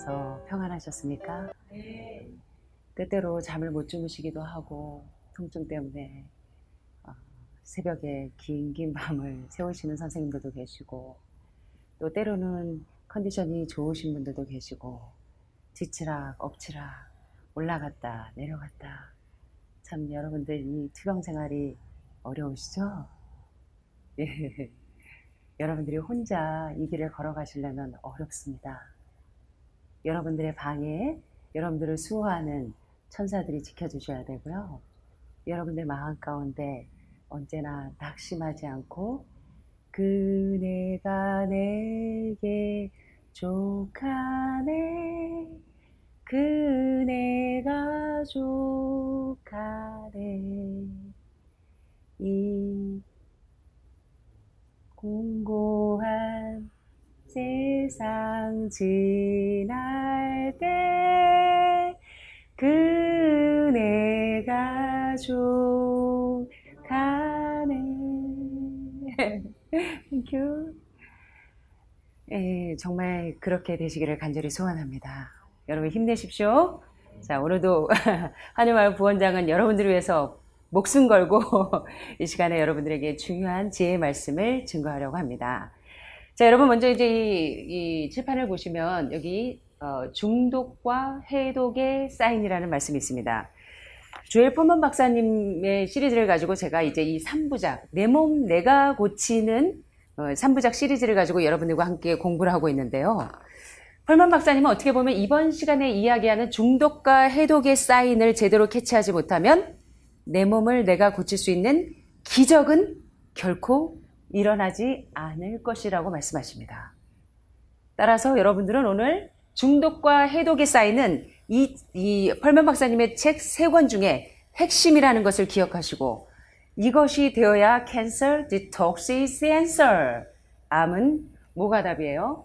주셔서 평안하셨습니까? 때때로 잠을 못 주무시기도 하고 통증 때문에 새벽에 긴 밤을 새우시는 선생님들도 계시고, 또 때로는 컨디션이 좋으신 분들도 계시고, 뒤치락 엎치락 올라갔다 내려갔다, 참 여러분들 이 투병 생활이 어려우시죠? 예. 여러분들이 혼자 이 길을 걸어가시려면 어렵습니다. 여러분들의 방에 여러분들을 수호하는 천사들이 지켜주셔야 되고요. 여러분들 마음 가운데 언제나 낙심하지 않고 그네가 내게 족하네, 그네가 족하네, 이 공고한 세상 지날 때 그네가 족하네. 땡큐. 예, 정말 그렇게 되시기를 간절히 소원합니다. 여러분 힘내십시오. 자, 오늘도 한유마을 부원장은 여러분들을 위해서 목숨 걸고 이 시간에 여러분들에게 중요한 지혜의 말씀을 증거하려고 합니다. 자, 여러분 먼저 이제 이 칠판을 보시면 여기 중독과 해독의 사인이라는 말씀이 있습니다. 조엘 폴먼 박사님의 시리즈를 가지고 제가 이제 이 3부작, 내 몸 내가 고치는 3부작 시리즈를 가지고 여러분들과 함께 공부를 하고 있는데요. 폴먼 박사님은 어떻게 보면 이번 시간에 이야기하는 중독과 해독의 사인을 제대로 캐치하지 못하면 내 몸을 내가 고칠 수 있는 기적은 결코 일어나지 않을 것이라고 말씀하십니다. 따라서 여러분들은 오늘 중독과 해독의 사인은 이 펄먼 박사님의 책 3권 중에 핵심이라는 것을 기억하시고, 이것이 되어야 Cancer Detox is the answer. 암은 뭐가 답이에요?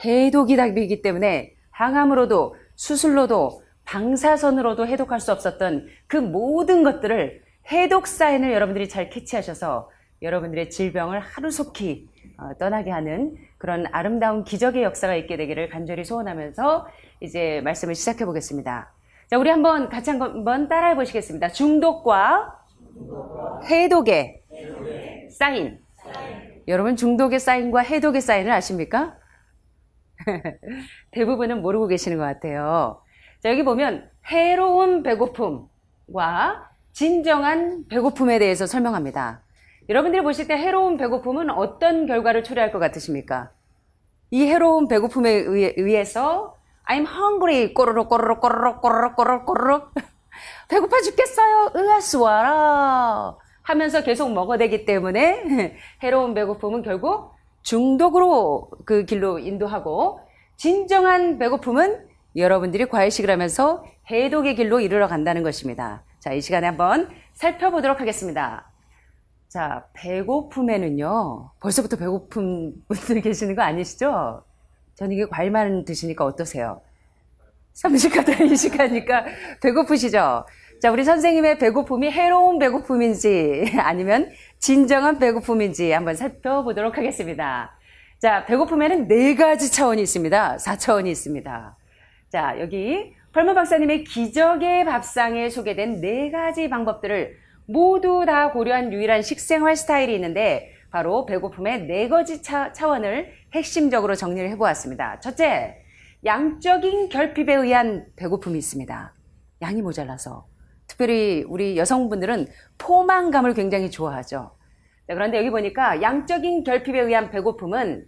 해독이 답이기 때문에 항암으로도 수술로도 방사선으로도 해독할 수 없었던 그 모든 것들을, 해독 사인을 여러분들이 잘 캐치하셔서 여러분들의 질병을 하루속히 떠나게 하는 그런 아름다운 기적의 역사가 있게 되기를 간절히 소원하면서 이제 말씀을 시작해 보겠습니다. 자, 우리 같이 한번 따라해 보시겠습니다. 중독과 해독의 사인. 여러분, 중독의 사인과 해독의 사인을 아십니까? 대부분은 모르고 계시는 것 같아요. 자, 여기 보면 해로운 배고픔과 진정한 배고픔에 대해서 설명합니다. 여러분들이 보실 때 해로운 배고픔은 어떤 결과를 초래할 것 같으십니까? 이 해로운 배고픔에 의해서 I'm hungry, 꼬르륵 꼬르륵 꼬르륵 꼬르륵 꼬르륵 꼬르륵 배고파 죽겠어요, 으아스 와라 하면서 계속 먹어대기 때문에 해로운 배고픔은 결국 중독으로 그 길로 인도하고, 진정한 배고픔은 여러분들이 과일식을 하면서 해독의 길로 이르러 간다는 것입니다. 자, 이 시간에 한번 살펴보도록 하겠습니다. 자, 배고픔에는요, 벌써부터 배고픈 분들 계시는 거 아니시죠? 전 이게 과일만 드시니까 어떠세요? 삼식하다 이식하니까 배고프시죠? 자, 우리 선생님의 배고픔이 해로운 배고픔인지 아니면 진정한 배고픔인지 한번 살펴보도록 하겠습니다. 자, 배고픔에는 4가지 차원이 있습니다. 4차원이 있습니다. 자, 여기 펄먼 박사님의 기적의 밥상에 소개된 4가지 방법들을 모두 다 고려한 유일한 식생활 스타일이 있는데, 바로 배고픔의 4가지 차원을 핵심적으로 정리를 해보았습니다. 첫째, 양적인 결핍에 의한 배고픔이 있습니다. 양이 모자라서. 특별히 우리 여성분들은 포만감을 굉장히 좋아하죠. 자, 그런데 여기 보니까 양적인 결핍에 의한 배고픔은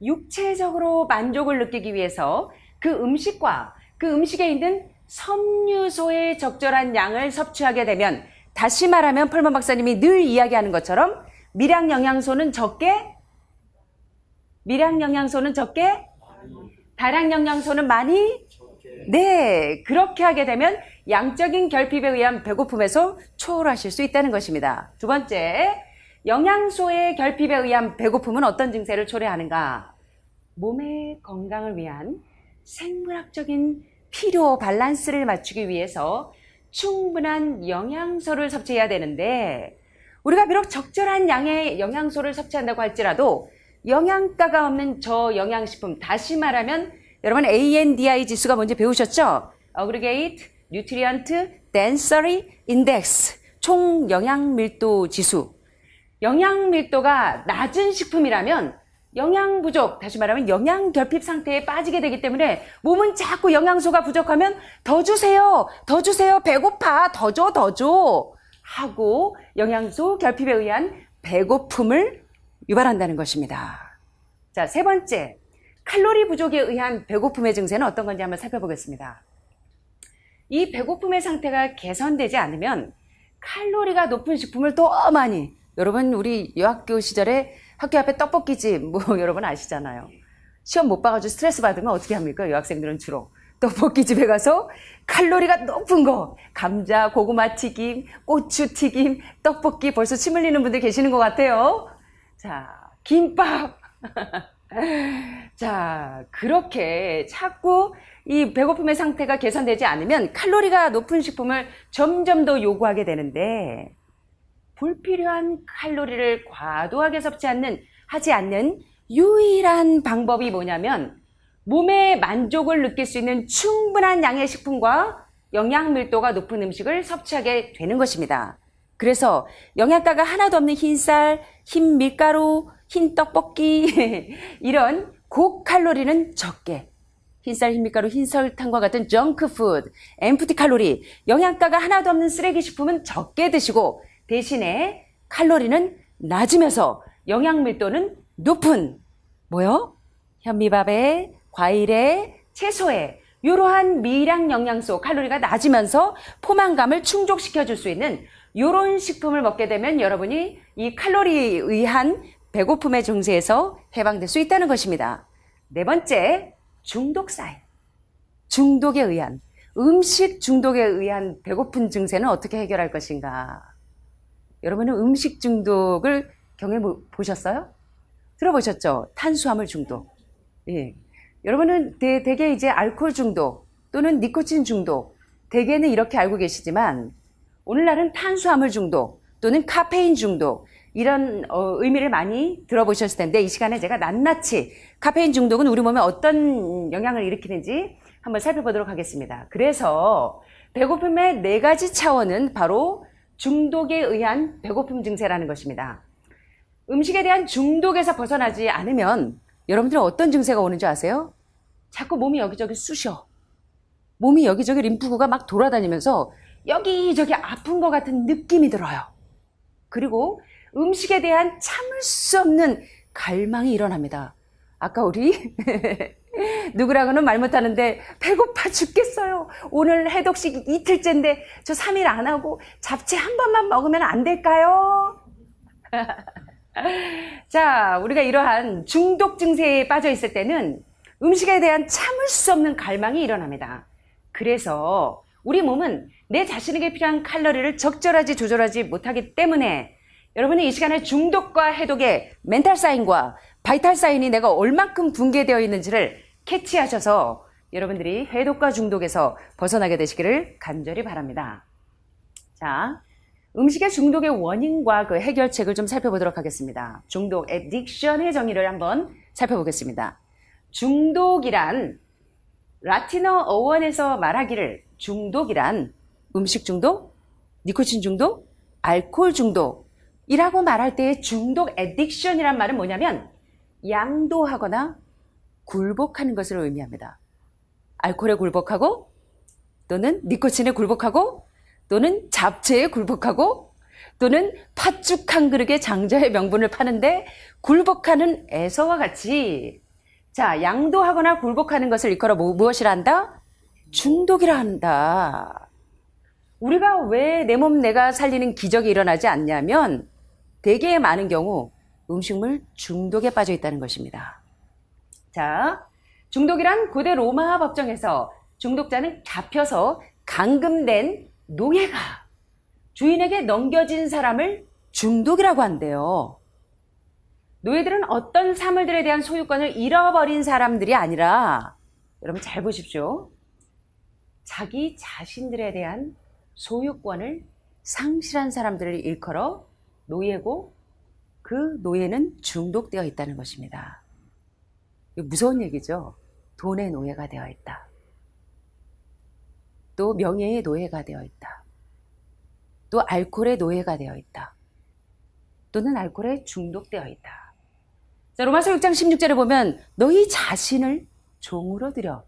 육체적으로 만족을 느끼기 위해서 그 음식과 그 음식에 있는 섬유소의 적절한 양을 섭취하게 되면, 다시 말하면 펄먼 박사님이 늘 이야기하는 것처럼 미량 영양소는 적게, 다량 영양소는 많이, 네, 그렇게 하게 되면 양적인 결핍에 의한 배고픔에서 초월하실 수 있다는 것입니다. 두 번째, 영양소의 결핍에 의한 배고픔은 어떤 증세를 초래하는가? 몸의 건강을 위한 생물학적인 필요 밸런스를 맞추기 위해서 충분한 영양소를 섭취해야 되는데, 우리가 비록 적절한 양의 영양소를 섭취한다고 할지라도 영양가가 없는 저영양식품, 다시 말하면 여러분 ANDI 지수가 뭔지 배우셨죠? Aggregate Nutrient Density Index, 총 영양 밀도 지수. 영양 밀도가 낮은 식품이라면 영양 부족, 다시 말하면 영양 결핍 상태에 빠지게 되기 때문에 몸은 자꾸 영양소가 부족하면 더 주세요, 더 주세요, 배고파, 더 줘 하고 영양소 결핍에 의한 배고픔을 유발한다는 것입니다. 자, 세 번째, 칼로리 부족에 의한 배고픔의 증세는 어떤 건지 한번 살펴보겠습니다. 이 배고픔의 상태가 개선되지 않으면 칼로리가 높은 식품을 더 많이, 여러분 우리 여학교 시절에 학교 앞에 떡볶이집 뭐 여러분 아시잖아요. 시험 못 봐가지고 스트레스 받으면 어떻게 합니까? 여학생들은 주로 떡볶이집에 가서 칼로리가 높은 거, 감자, 고구마 튀김, 고추 튀김, 떡볶이, 벌써 침 흘리는 분들 계시는 것 같아요. 자, 김밥. 자, 그렇게 자꾸 이 배고픔의 상태가 개선되지 않으면 칼로리가 높은 식품을 점점 더 요구하게 되는데, 불필요한 칼로리를 과도하게 하지 않는 유일한 방법이 뭐냐면 몸의 만족을 느낄 수 있는 충분한 양의 식품과 영양 밀도가 높은 음식을 섭취하게 되는 것입니다. 그래서 영양가가 하나도 없는 흰쌀, 흰 밀가루, 흰 떡볶이 이런 고칼로리는 적게, 흰쌀, 흰밀가루, 흰설탕과 같은 정크푸드, 엠프티 칼로리, 영양가가 하나도 없는 쓰레기 식품은 적게 드시고 대신에 칼로리는 낮으면서 영양 밀도는 높은, 뭐요? 현미밥에, 과일에, 채소에 이러한 미량 영양소, 칼로리가 낮으면서 포만감을 충족시켜 줄 수 있는 이런 식품을 먹게 되면 여러분이 이 칼로리에 의한 배고픔의 증세에서 해방될 수 있다는 것입니다. 네 번째, 중독 사인. 중독에 의한, 음식 중독에 의한 배고픈 증세는 어떻게 해결할 것인가? 여러분은 음식 중독을 경험해보셨어요? 들어보셨죠? 탄수화물 중독. 예. 여러분은 대개 이제 알코올 중독 또는 니코틴 중독, 대개는 이렇게 알고 계시지만 오늘날은 탄수화물 중독 또는 카페인 중독, 이런 의미를 많이 들어보셨을 텐데 이 시간에 제가 낱낱이 카페인 중독은 우리 몸에 어떤 영향을 일으키는지 한번 살펴보도록 하겠습니다. 그래서 배고픔의 네 가지 차원은 바로 중독에 의한 배고픔 증세라는 것입니다. 음식에 대한 중독에서 벗어나지 않으면 여러분들은 어떤 증세가 오는 줄 아세요? 자꾸 몸이 여기저기 쑤셔. 몸이 여기저기 림프구가 막 돌아다니면서 여기저기 아픈 것 같은 느낌이 들어요. 그리고 음식에 대한 참을 수 없는 갈망이 일어납니다. 아까 우리 누구라고는 말 못하는데 배고파 죽겠어요. 오늘 해독식 이틀째인데 저 3일 안 하고 잡채 한 번만 먹으면 안 될까요? 자, 우리가 이러한 중독 증세에 빠져 있을 때는 음식에 대한 참을 수 없는 갈망이 일어납니다. 그래서 우리 몸은 내 자신에게 필요한 칼로리를 적절하게 조절하지 못하기 때문에 여러분이 이 시간에 중독과 해독의 멘탈 사인과 바이탈 사인이 내가 얼만큼 붕괴되어 있는지를 캐치하셔서 여러분들이 해독과 중독에서 벗어나게 되시기를 간절히 바랍니다. 자, 음식의 중독의 원인과 그 해결책을 좀 살펴보도록 하겠습니다. 중독, 에딕션의 정의를 한번 살펴보겠습니다. 중독이란 라틴어 어원에서 말하기를 중독이란 음식 중독, 니코틴 중독, 알코올 중독이라고 말할 때의 중독, 에딕션이란 말은 뭐냐면 양도하거나 굴복하는 것을 의미합니다. 알코올에 굴복하고 또는 니코틴에 굴복하고 또는 잡채에 굴복하고 또는 팥죽 한 그릇에 장자의 명분을 파는데 굴복하는 애서와 같이, 자, 양도하거나 굴복하는 것을 일컬어 무엇이라 한다? 중독이라 한다. 우리가 왜 내 몸 내가 살리는 기적이 일어나지 않냐면 대개 많은 경우 음식물 중독에 빠져 있다는 것입니다. 자, 중독이란 고대 로마 법정에서 중독자는 잡혀서 감금된 노예가 주인에게 넘겨진 사람을 중독이라고 한대요. 노예들은 어떤 사물들에 대한 소유권을 잃어버린 사람들이 아니라, 여러분 잘 보십시오, 자기 자신들에 대한 소유권을 상실한 사람들을 일컬어 노예고 그 노예는 중독되어 있다는 것입니다. 이거 무서운 얘기죠. 돈의 노예가 되어 있다. 또 명예의 노예가 되어 있다. 또 알코올의 노예가 되어 있다. 또는 알코올에 중독되어 있다. 자, 로마서 6장 16절에 보면 너희 자신을 종으로 들여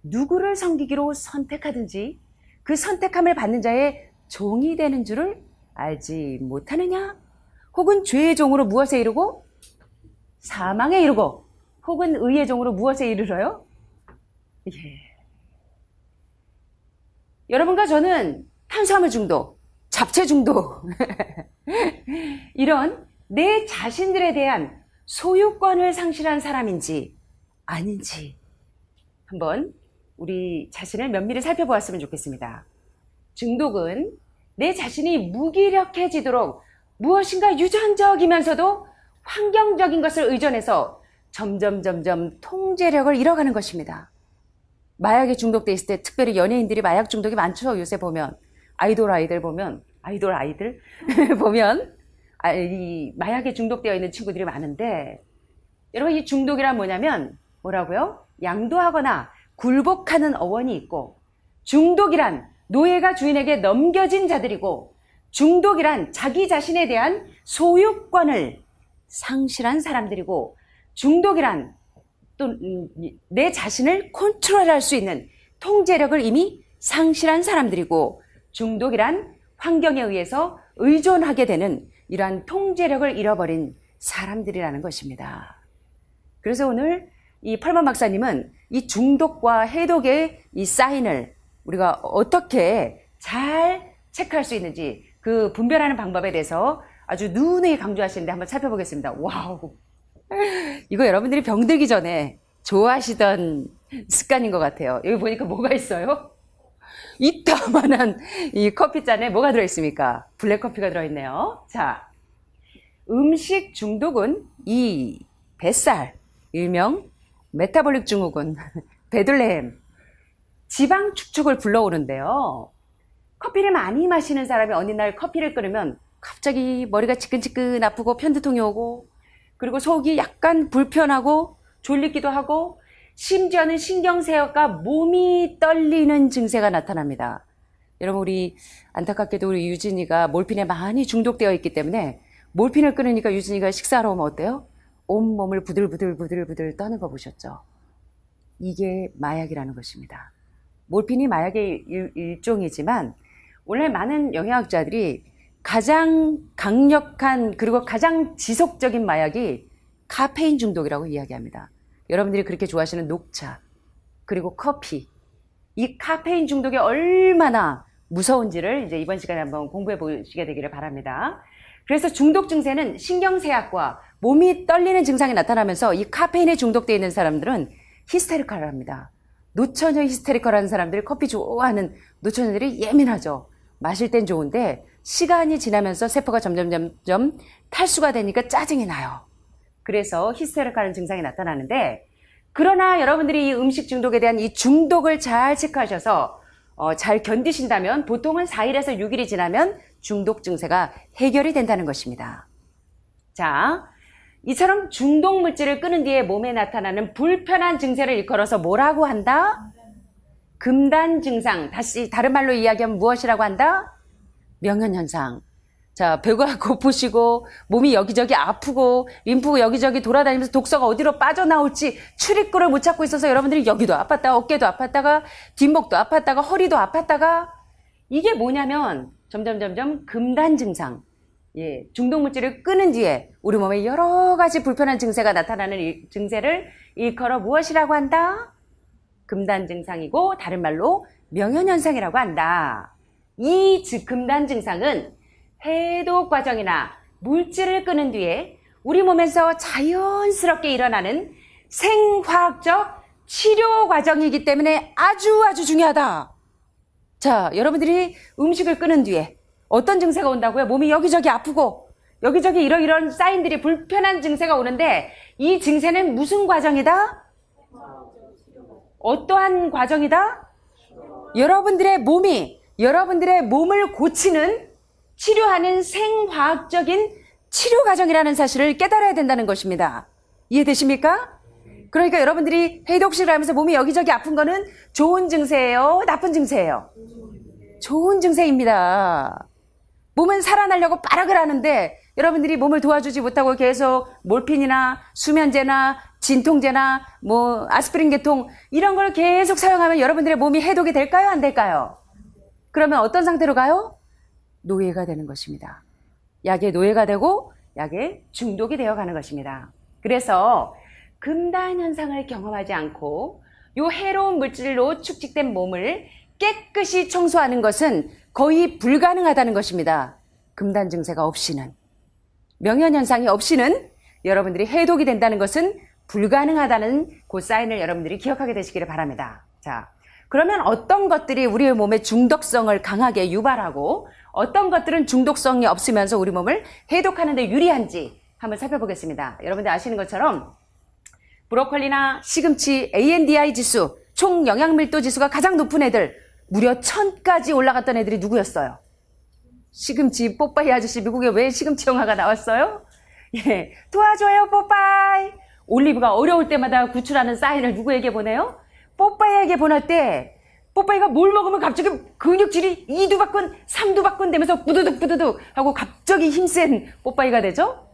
누구를 섬기기로 선택하든지 그 선택함을 받는 자의 종이 되는 줄을 알지 못하느냐? 혹은 죄의 종으로 무엇에 이르고 사망에 이르고 혹은 의의 종으로 무엇에 이르러요? 예. 여러분과 저는 탄수화물 중독, 잡채 중독 이런 내 자신들에 대한 소유권을 상실한 사람인지 아닌지 한번 우리 자신을 면밀히 살펴보았으면 좋겠습니다. 중독은 내 자신이 무기력해지도록 무엇인가 유전적이면서도 환경적인 것을 의존해서 점점 통제력을 잃어가는 것입니다. 마약에 중독돼 있을 때 특별히 연예인들이 마약 중독이 많죠. 요새 보면 아이들 보면 보면 이 마약에 중독되어 있는 친구들이 많은데 여러분 이 중독이란 뭐냐면 뭐라고요? 양도하거나 굴복하는 어원이 있고 중독이란 노예가 주인에게 넘겨진 자들이고 중독이란 자기 자신에 대한 소유권을 상실한 사람들이고 중독이란 또 내 자신을 컨트롤할 수 있는 통제력을 이미 상실한 사람들이고 중독이란 환경에 의해서 의존하게 되는 이러한 통제력을 잃어버린 사람들이라는 것입니다. 그래서 오늘 이 펄먼 박사님은 이 중독과 해독의 이 사인을 우리가 어떻게 잘 체크할 수 있는지 그 분별하는 방법에 대해서 아주 누누이 강조하시는데 한번 살펴보겠습니다. 와우. 이거 여러분들이 병들기 전에 좋아하시던 습관인 것 같아요. 여기 보니까 뭐가 있어요? 이따만한 이 커피잔에 뭐가 들어있습니까? 블랙커피가 들어있네요. 자, 음식 중독은 이 뱃살, 일명 메타볼릭 증후군, 베들레헴, 지방 축축을 불러오는데요. 커피를 많이 마시는 사람이 어느 날 커피를 끓이면 갑자기 머리가 지끈지끈 아프고 편두통이 오고 그리고 속이 약간 불편하고 졸리기도 하고 심지어는 신경쇠약과 몸이 떨리는 증세가 나타납니다. 여러분 우리 안타깝게도 우리 유진이가 몰핀에 많이 중독되어 있기 때문에 몰핀을 끊으니까 유진이가 식사하러 오면 어때요? 온몸을 부들부들 떠는 거 보셨죠? 이게 마약이라는 것입니다. 몰핀이 마약의 일종이지만 원래 많은 영양학자들이 가장 강력한 그리고 가장 지속적인 마약이 카페인 중독이라고 이야기합니다. 여러분들이 그렇게 좋아하시는 녹차 그리고 커피 이 카페인 중독이 얼마나 무서운지를 이제 이번 시간에 한번 공부해 보시게 되기를 바랍니다. 그래서 중독 증세는 신경쇠약과 몸이 떨리는 증상이 나타나면서 이 카페인에 중독되어 있는 사람들은 히스테리컬을 합니다. 노처녀 히스테리컬하는 사람들이 커피 좋아하는 노처녀들이 예민하죠. 마실 땐 좋은데 시간이 지나면서 세포가 점점 탈수가 되니까 짜증이 나요. 그래서 히스테리컬한 증상이 나타나는데 그러나 여러분들이 이 음식 중독에 대한 이 중독을 잘 체크하셔서 잘 견디신다면 보통은 4일에서 6일이 지나면 중독 증세가 해결이 된다는 것입니다. 자, 이처럼 중독 물질을 끊은 뒤에 몸에 나타나는 불편한 증세를 일컬어서 뭐라고 한다? 금단 증상. 다시 다른 말로 이야기하면 무엇이라고 한다? 명현현상. 자, 배가 고프시고 몸이 여기저기 아프고 림프가 여기저기 돌아다니면서 독소가 어디로 빠져나올지 출입구를 못 찾고 있어서 여러분들이 여기도 아팠다가 어깨도 아팠다가 뒷목도 아팠다가 허리도 아팠다가 이게 뭐냐면 점점 금단 증상. 예, 중독 물질을 끊은 뒤에 우리 몸에 여러 가지 불편한 증세가 나타나는 이 증세를 일컬어 무엇이라고 한다? 금단 증상이고 다른 말로 명현현상이라고 한다. 이 금단 증상은 해독 과정이나 물질을 끊은 뒤에 우리 몸에서 자연스럽게 일어나는 생화학적 치료 과정이기 때문에 아주 중요하다. 자, 여러분들이 음식을 끊은 뒤에 어떤 증세가 온다고요? 몸이 여기저기 아프고 여기저기 이런 사인들이 불편한 증세가 오는데 이 증세는 무슨 과정이다? 어떠한 과정이다? 여러분들의 몸을 고치는 치료하는 생화학적인 치료 과정이라는 사실을 깨달아야 된다는 것입니다. 이해되십니까? 그러니까 여러분들이 해독식을 하면서 몸이 여기저기 아픈 거는 좋은 증세예요? 나쁜 증세예요? 좋은 증세입니다. 몸은 살아나려고 빠락을 하는데 여러분들이 몸을 도와주지 못하고 계속 몰핀이나 수면제나 진통제나 뭐 아스피린 계통 이런 걸 계속 사용하면 여러분들의 몸이 해독이 될까요? 안 될까요? 그러면 어떤 상태로 가요? 노예가 되는 것입니다. 약의 노예가 되고 약에 중독이 되어가는 것입니다. 그래서 금단 현상을 경험하지 않고 이 해로운 물질로 축적된 몸을 깨끗이 청소하는 것은 거의 불가능하다는 것입니다. 금단 증세가 없이는. 명현 현상이 없이는 여러분들이 해독이 된다는 것은 불가능하다는 그 사인을 여러분들이 기억하게 되시기를 바랍니다. 자, 그러면 어떤 것들이 우리의 몸의 중독성을 강하게 유발하고 어떤 것들은 중독성이 없으면서 우리 몸을 해독하는 데 유리한지 한번 살펴보겠습니다. 여러분들 아시는 것처럼 브로콜리나 시금치, ANDI 지수, 총 영양밀도 지수가 가장 높은 애들 무려 1000까지 올라갔던 애들이 누구였어요? 시금치, 뽀빠이 아저씨. 미국에 왜 시금치 영화가 나왔어요? 예, 도와줘요 뽀빠이. 올리브가 어려울 때마다 구출하는 사인을 누구에게 보내요? 뽀빠이에게 보낼 때 뽀빠이가 뭘 먹으면 갑자기 근육질이 2두박근, 3두박근 되면서 부두둑 부두둑 하고 갑자기 힘센 뽀빠이가 되죠?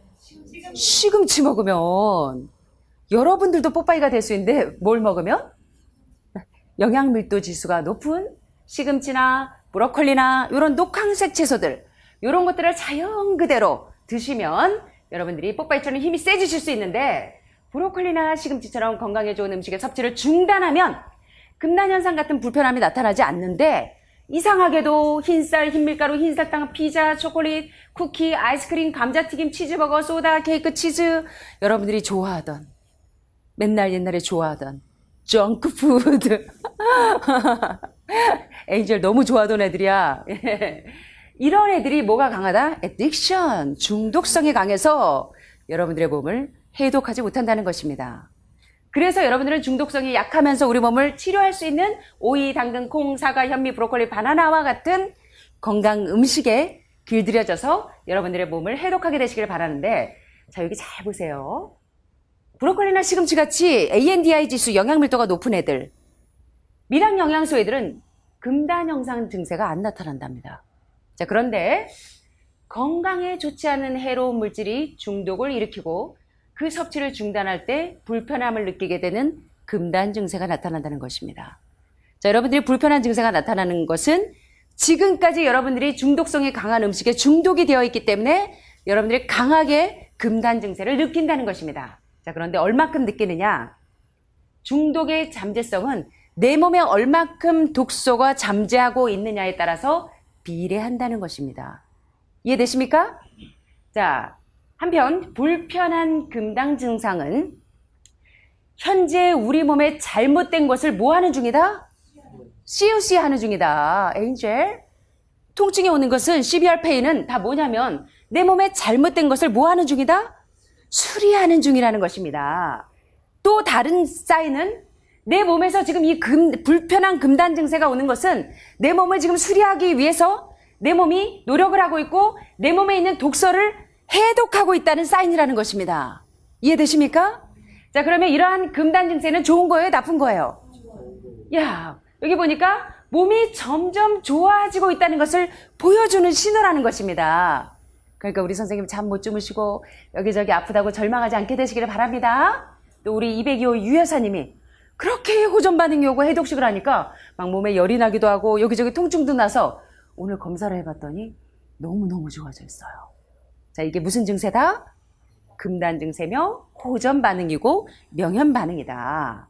시금치 먹으면. 여러분들도 뽀빠이가 될 수 있는데 뭘 먹으면? 영양밀도 지수가 높은 시금치나 브로콜리나 이런 녹황색 채소들, 이런 것들을 자연 그대로 드시면 여러분들이 뽀빠이처럼 힘이 세지실 수 있는데, 브로콜리나 시금치처럼 건강에 좋은 음식의 섭취를 중단하면 금단현상 같은 불편함이 나타나지 않는데, 이상하게도 흰쌀, 흰밀가루, 흰설탕, 피자, 초콜릿, 쿠키, 아이스크림, 감자튀김, 치즈버거, 소다, 케이크, 치즈, 여러분들이 좋아하던, 맨날 옛날에 좋아하던 정크푸드 에인젤 너무 좋아하던 애들이야. 이런 애들이 뭐가 강하다? addiction, 중독성이 강해서 여러분들의 몸을 해독하지 못한다는 것입니다. 그래서 여러분들은 중독성이 약하면서 우리 몸을 치료할 수 있는 오이, 당근, 콩, 사과, 현미, 브로콜리, 바나나와 같은 건강 음식에 길들여져서 여러분들의 몸을 해독하게 되시길 바라는데, 자, 여기 잘 보세요. 브로콜리나 시금치같이 ANDI 지수 영양밀도가 높은 애들, 미량 영양소 애들은 금단 현상 증세가 안 나타난답니다. 자, 그런데 건강에 좋지 않은 해로운 물질이 중독을 일으키고 그 섭취를 중단할 때 불편함을 느끼게 되는 금단 증세가 나타난다는 것입니다. 자, 여러분들이 불편한 증세가 나타나는 것은 지금까지 여러분들이 중독성이 강한 음식에 중독이 되어 있기 때문에 여러분들이 강하게 금단 증세를 느낀다는 것입니다. 자, 그런데 얼마큼 느끼느냐? 중독의 잠재성은 내 몸에 얼마큼 독소가 잠재하고 있느냐에 따라서 비례한다는 것입니다. 이해되십니까? 자, 한편 불편한 금단 증상은 현재 우리 몸에 잘못된 것을 뭐 하는 중이다? COC 하는 중이다. 에인젤. 통증이 오는 것은 CBR 페인은 다 뭐냐면 내 몸에 잘못된 것을 뭐 하는 중이다? 수리하는 중이라는 것입니다. 또 다른 사인은 내 몸에서 지금 이 불편한 금단 증세가 오는 것은 내 몸을 지금 수리하기 위해서 내 몸이 노력을 하고 있고 내 몸에 있는 독소를 해독하고 있다는 사인이라는 것입니다. 이해되십니까? 자, 그러면 이러한 금단 증세는 좋은 거예요? 나쁜 거예요? 야, 여기 보니까 몸이 점점 좋아지고 있다는 것을 보여주는 신호라는 것입니다. 그러니까 우리 선생님 잠 못 주무시고 여기저기 아프다고 절망하지 않게 되시기를 바랍니다. 또 우리 202호 유 여사님이 그렇게 호전 반응이 오고 해독식을 하니까 막 몸에 열이 나기도 하고 여기저기 통증도 나서 오늘 검사를 해봤더니 너무너무 좋아져 있어요. 자, 이게 무슨 증세다? 금단 증세며 호전 반응이고 명현 반응이다.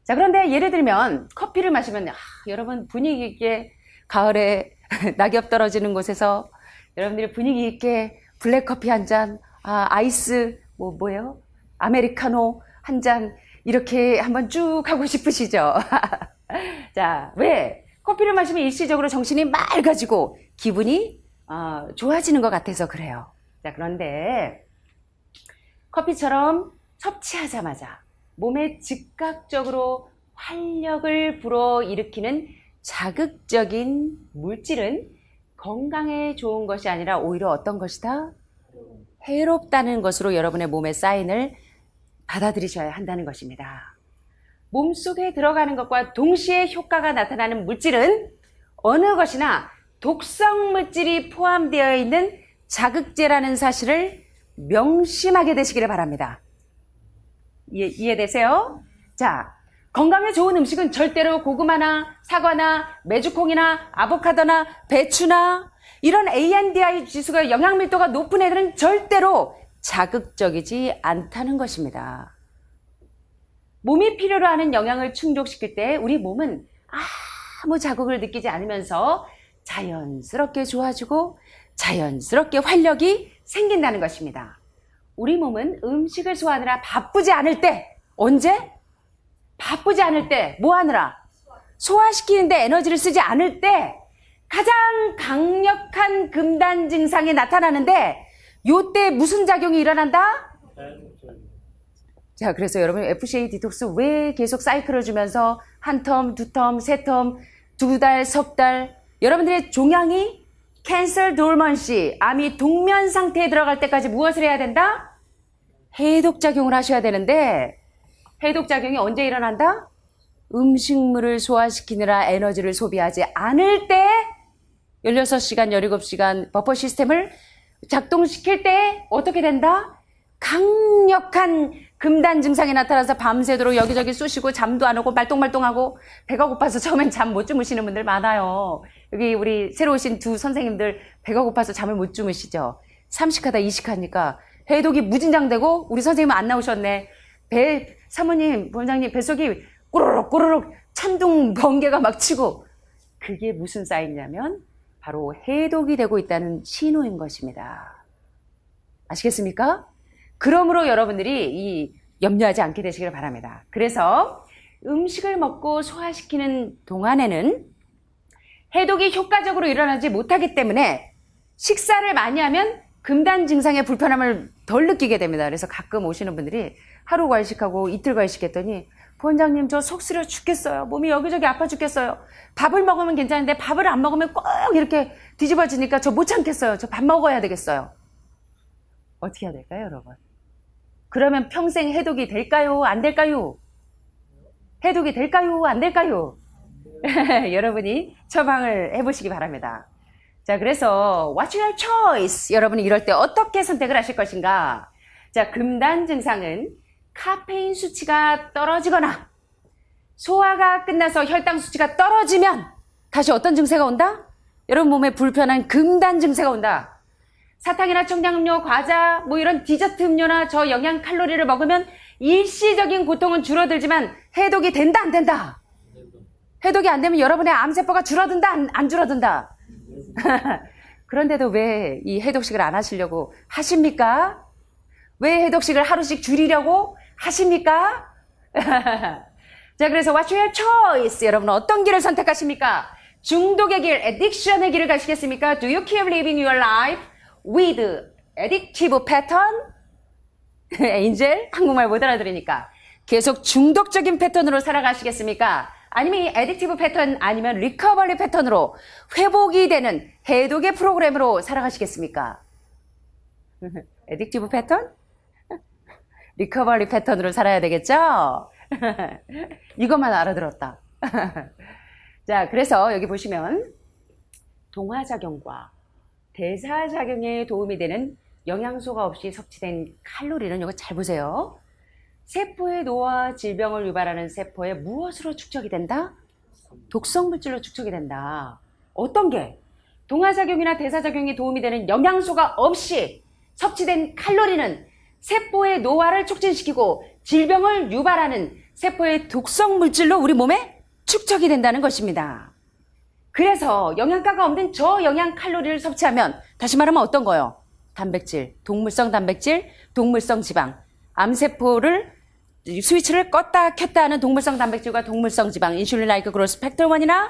자, 그런데 예를 들면 커피를 마시면 여러분 분위기 있게 가을에 낙엽 떨어지는 곳에서 여러분들이 분위기 있게 블랙커피 한 잔, 아이스 뭐예요? 아메리카노 한 잔 이렇게 한번 쭉 하고 싶으시죠? 자, 왜? 커피를 마시면 일시적으로 정신이 맑아지고 기분이 좋아지는 것 같아서 그래요. 자, 그런데 커피처럼 섭취하자마자 몸에 즉각적으로 활력을 불어일으키는 자극적인 물질은 건강에 좋은 것이 아니라 오히려 어떤 것이다? 해롭다는 것으로 여러분의 몸의 사인을 받아들이셔야 한다는 것입니다. 몸속에 들어가는 것과 동시에 효과가 나타나는 물질은 어느 것이나 독성 물질이 포함되어 있는 자극제라는 사실을 명심하게 되시기를 바랍니다. 이해되세요? 자, 건강에 좋은 음식은 절대로 고구마나 사과나 메주콩이나 아보카도나 배추나 이런 ANDI 지수가 영양밀도가 높은 애들은 절대로 자극적이지 않다는 것입니다. 몸이 필요로 하는 영양을 충족시킬 때 우리 몸은 아무 자극을 느끼지 않으면서 자연스럽게 좋아지고 자연스럽게 활력이 생긴다는 것입니다. 우리 몸은 음식을 소화하느라 바쁘지 않을 때, 언제? 바쁘지 않을 때 뭐 하느라? 소화시키는데 에너지를 쓰지 않을 때 가장 강력한 금단 증상이 나타나는데 요때 무슨 작용이 일어난다? 자, 그래서 여러분 FCA 디톡스 왜 계속 사이클을 주면서 한 텀, 두 텀, 세 텀, 두 달, 석 달 여러분들의 종양이 캔서 돌먼시, 암이 동면 상태에 들어갈 때까지 무엇을 해야 된다? 해독작용을 하셔야 되는데 해독작용이 언제 일어난다? 음식물을 소화시키느라 에너지를 소비하지 않을 때 16시간, 17시간 버퍼 시스템을 작동시킬 때 어떻게 된다? 강력한 금단 증상이 나타나서 밤새도록 여기저기 쑤시고 잠도 안 오고 말똥말똥하고 배가 고파서 처음엔 잠 못 주무시는 분들 많아요. 여기 우리 새로 오신 두 선생님들 배가 고파서 잠을 못 주무시죠. 삼식하다 이식하니까 해독이 무진장되고 우리 선생님은 안 나오셨네. 사모님, 본장님 뱃속이 꼬르륵 꼬르륵 천둥 번개가 막 치고 그게 무슨 사인이냐면 바로 해독이 되고 있다는 신호인 것입니다. 아시겠습니까? 그러므로 여러분들이 염려하지 않게 되시길 바랍니다. 그래서 음식을 먹고 소화시키는 동안에는 해독이 효과적으로 일어나지 못하기 때문에 식사를 많이 하면 금단 증상의 불편함을 덜 느끼게 됩니다. 그래서 가끔 오시는 분들이 하루 과식하고 이틀 과식했더니 부원장님 저 속 쓰려 죽겠어요. 몸이 여기저기 아파 죽겠어요. 밥을 먹으면 괜찮은데 밥을 안 먹으면 꼭 이렇게 뒤집어지니까 저 못 참겠어요. 저 밥 먹어야 되겠어요. 어떻게 해야 될까요, 여러분? 그러면 평생 해독이 될까요? 안 될까요? 해독이 될까요? 안 될까요? 여러분이 처방을 해보시기 바랍니다. 자, 그래서 What's your choice? 여러분이 이럴 때 어떻게 선택을 하실 것인가? 자, 금단 증상은 카페인 수치가 떨어지거나 소화가 끝나서 혈당 수치가 떨어지면 다시 어떤 증세가 온다? 여러분 몸에 불편한 금단 증세가 온다. 사탕이나 청량음료, 과자, 뭐 이런 디저트 음료나 저영양 칼로리를 먹으면 일시적인 고통은 줄어들지만 해독이 된다, 안 된다? 해독이 안 되면 여러분의 암세포가 줄어든다, 안 줄어든다? 그런데도 왜 이 해독식을 안 하시려고 하십니까? 왜 해독식을 하루씩 줄이려고 하십니까? 자, 그래서 What's your choice? 여러분은 어떤 길을 선택하십니까? 중독의 길, addiction의 길을 가시겠습니까? Do you keep living your life with addictive pattern? 엔젤? 한국말 못 알아들으니까. 계속 중독적인 패턴으로 살아가시겠습니까? 아니면 이 addictive 패턴 아니면 recovery 패턴으로 회복이 되는 해독의 프로그램으로 살아가시겠습니까? addictive 패턴? 리커버리 패턴으로 살아야 되겠죠? 이것만 알아들었다. 자, 그래서 여기 보시면 동화작용과 대사작용에 도움이 되는 영양소가 없이 섭취된 칼로리는 이거 잘 보세요. 세포의 노화 질병을 유발하는 세포에 무엇으로 축적이 된다? 독성물질로 축적이 된다. 어떤 게? 동화작용이나 대사작용에 도움이 되는 영양소가 없이 섭취된 칼로리는 세포의 노화를 촉진시키고 질병을 유발하는 세포의 독성물질로 우리 몸에 축적이 된다는 것입니다. 그래서 영양가가 없는 저영양 칼로리를 섭취하면 다시 말하면 어떤 거요? 단백질, 동물성 단백질, 동물성 지방, 암세포를 스위치를 껐다 켰다 하는 동물성 단백질과 동물성 지방, 인슐린 라이크 그로스 팩터 1이나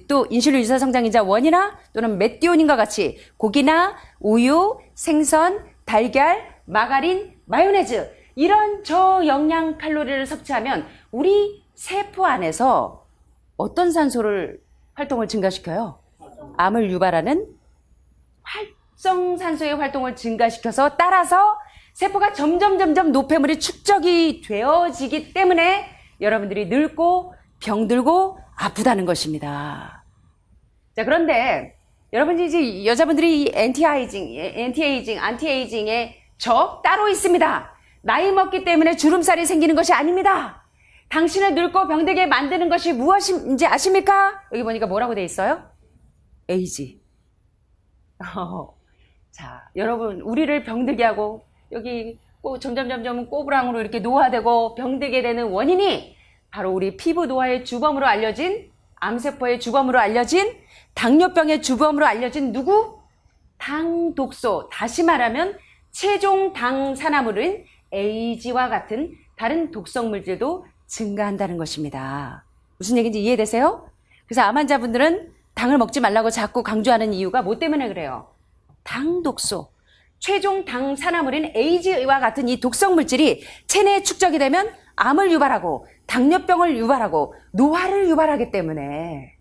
또 인슐린 유사 성장인자 1이나 또는 메띠온인과 같이 고기나 우유, 생선, 달걀, 마가린, 마요네즈 이런 저영양 칼로리를 섭취하면 우리 세포 안에서 어떤 산소를 활동을 증가시켜요? 암을 유발하는 활성산소의 활동을 증가시켜서 따라서 세포가 점점 노폐물이 축적이 되어지기 때문에 여러분들이 늙고 병들고 아프다는 것입니다. 자, 그런데 여러분들이 이제 여자분들이 이 안티에이징의 적 따로 있습니다. 나이 먹기 때문에 주름살이 생기는 것이 아닙니다. 당신을 늙고 병들게 만드는 것이 무엇인지 아십니까? 여기 보니까 뭐라고 돼 있어요? 에이지. 자, 여러분, 우리를 병들게 하고 여기 점점 꼬부랑으로 이렇게 노화되고 병들게 되는 원인이 바로 우리 피부 노화의 주범으로 알려진, 암세포의 주범으로 알려진, 당뇨병의 주범으로 알려진 누구? 당독소. 다시 말하면 체중 당산화물은 에이지와 같은 다른 독성 물질도 증가한다는 것입니다. 무슨 얘기인지 이해되세요? 그래서 암 환자분들은 당을 먹지 말라고 자꾸 강조하는 이유가 뭐 때문에 그래요? 당독소. 최종 당산화물인 에이지와 같은 이 독성 물질이 체내에 축적이 되면 암을 유발하고 당뇨병을 유발하고 노화를 유발하기 때문에.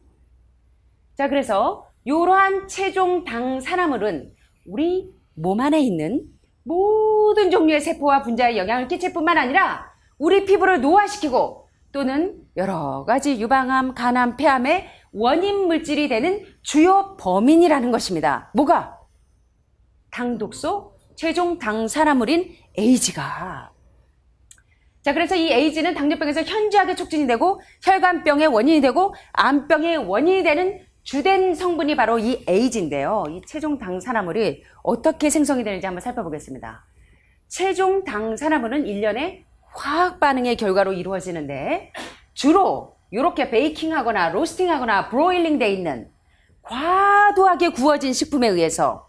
자, 그래서 이러한 최종 당산화물은 우리 몸 안에 있는 모든 종류의 세포와 분자에 영향을 끼칠 뿐만 아니라 우리 피부를 노화시키고 또는 여러 가지 유방암, 간암, 폐암의 원인 물질이 되는 주요 범인이라는 것입니다. 뭐가? 당독소, 최종 당산화물인 에이지가. 자, 그래서 이 에이지는 당뇨병에서 현저하게 촉진이 되고 혈관병의 원인이 되고 암병의 원인이 되는 주된 성분이 바로 이 에이지인데요. 이 최종 당산화물이 어떻게 생성이 되는지 한번 살펴보겠습니다. 최종 당산화물은 일련의 화학 반응의 결과로 이루어지는데 주로 이렇게 베이킹하거나 로스팅하거나 브로일링 돼 있는 과도하게 구워진 식품에 의해서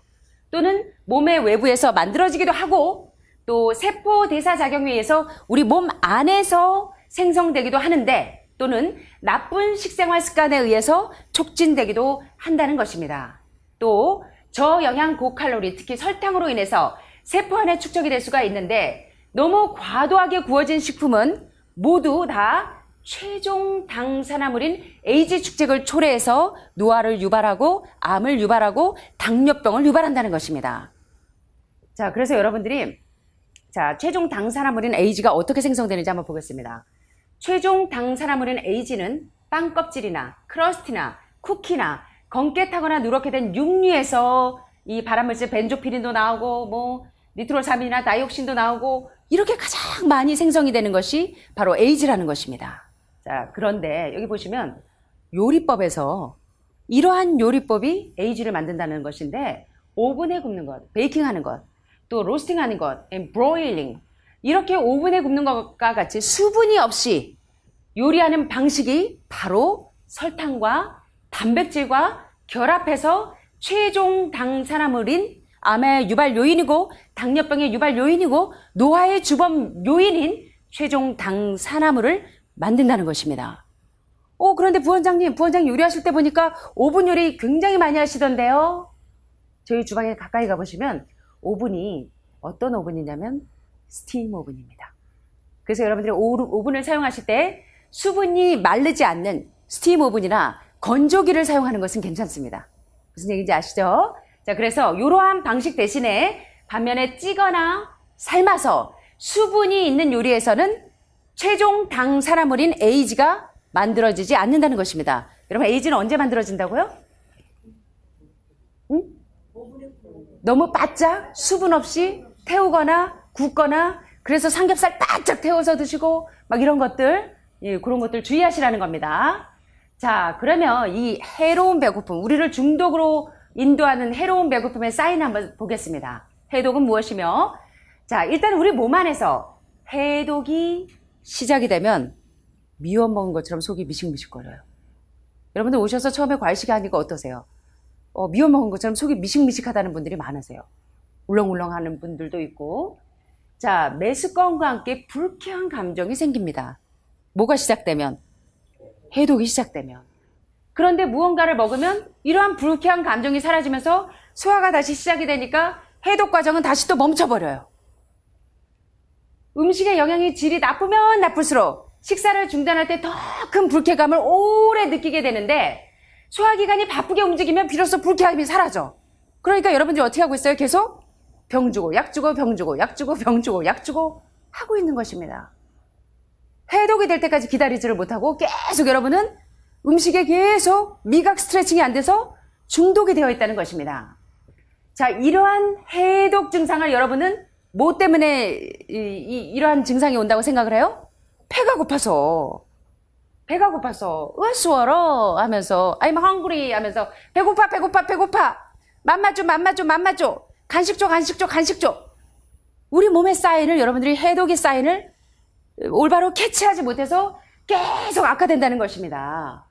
또는 몸의 외부에서 만들어지기도 하고 또 세포 대사 작용에 의해서 우리 몸 안에서 생성되기도 하는데 또는 나쁜 식생활 습관에 의해서 촉진되기도 한다는 것입니다. 또 저영양 고칼로리, 특히 설탕으로 인해서 세포 안에 축적이 될 수가 있는데 너무 과도하게 구워진 식품은 모두 다 최종 당산화물인 에이지 축적을 초래해서 노화를 유발하고 암을 유발하고 당뇨병을 유발한다는 것입니다. 자, 그래서 여러분들이 최종 당산화물인 에이지가 어떻게 생성되는지 한번 보겠습니다. 최종 당산화물인 에이지는 빵 껍질이나 크러스티나 쿠키나 검게 타거나 누렇게 된 육류에서 이 발암물질 벤조피린도 나오고 니트로사민이나 다이옥신도 나오고 이렇게 가장 많이 생성이 되는 것이 바로 에이지라는 것입니다. 자, 그런데 여기 보시면 요리법에서 이러한 요리법이 에이지를 만든다는 것인데 오븐에 굽는 것, 베이킹하는 것, 또 로스팅하는 것, 브로일링 이렇게 오븐에 굽는 것과 같이 수분이 없이 요리하는 방식이 바로 설탕과 단백질과 결합해서 최종 당산화물인 암의 유발 요인이고 당뇨병의 유발 요인이고 노화의 주범 요인인 최종 당산화물을 만든다는 것입니다. 그런데 부원장님 요리하실 때 보니까 오븐 요리 굉장히 많이 하시던데요. 저희 주방에 가까이 가보시면 오븐이 어떤 오븐이냐면 스팀 오븐입니다. 그래서 여러분들이 오븐을 사용하실 때 수분이 마르지 않는 스팀 오븐이나 건조기를 사용하는 것은 괜찮습니다. 무슨 얘기인지 아시죠? 자, 그래서 이러한 방식 대신에 반면에 찌거나 삶아서 수분이 있는 요리에서는 최종 당산화물인 에이지가 만들어지지 않는다는 것입니다. 여러분, 에이지는 언제 만들어진다고요? 응? 너무 바짝 수분 없이 태우거나 굽거나 그래서 삼겹살 바짝 태워서 드시고 막 이런 것들, 그런 것들 주의하시라는 겁니다. 자, 그러면 이 해로운 배고픔, 우리를 중독으로 인도하는 해로운 배고픔의 사인 한번 보겠습니다. 해독은 무엇이며? 자, 일단 우리 몸 안에서 해독이 시작이 되면 미원 먹은 것처럼 속이 미식미식거려요. 여러분들 오셔서 처음에 과일식이 하니까 어떠세요? 미원 먹은 것처럼 속이 미식미식하다는 분들이 많으세요. 울렁울렁 하는 분들도 있고. 자, 메스꺼움과 함께 불쾌한 감정이 생깁니다. 뭐가 시작되면? 해독이 시작되면. 그런데 무언가를 먹으면 이러한 불쾌한 감정이 사라지면서 소화가 다시 시작이 되니까 해독 과정은 다시 또 멈춰버려요. 음식의 영양이 질이 나쁘면 나쁠수록 식사를 중단할 때 더 큰 불쾌감을 오래 느끼게 되는데 소화기관이 바쁘게 움직이면 비로소 불쾌함이 사라져. 그러니까 여러분들이 어떻게 하고 있어요? 계속 병 주고, 약 주고, 병 주고, 약 주고, 병 주고, 약 주고 하고 있는 것입니다. 해독이 될 때까지 기다리지를 못하고 계속 여러분은 음식에 계속 미각 스트레칭이 안 돼서 중독이 되어 있다는 것입니다. 자, 이러한 해독 증상을 여러분은 뭐 때문에 이러한 증상이 온다고 생각을 해요? 배가 고파서. 배가 고파서 으스워러 하면서 I'm hungry 하면서 배고파 배고파 배고파 맘마 줘 맘마 줘 맘마 줘 간식 줘 간식 줘 간식 줘. 우리 몸의 사인을 여러분들이 해독의 사인을 올바로 캐치하지 못해서 계속 악화된다는 것입니다.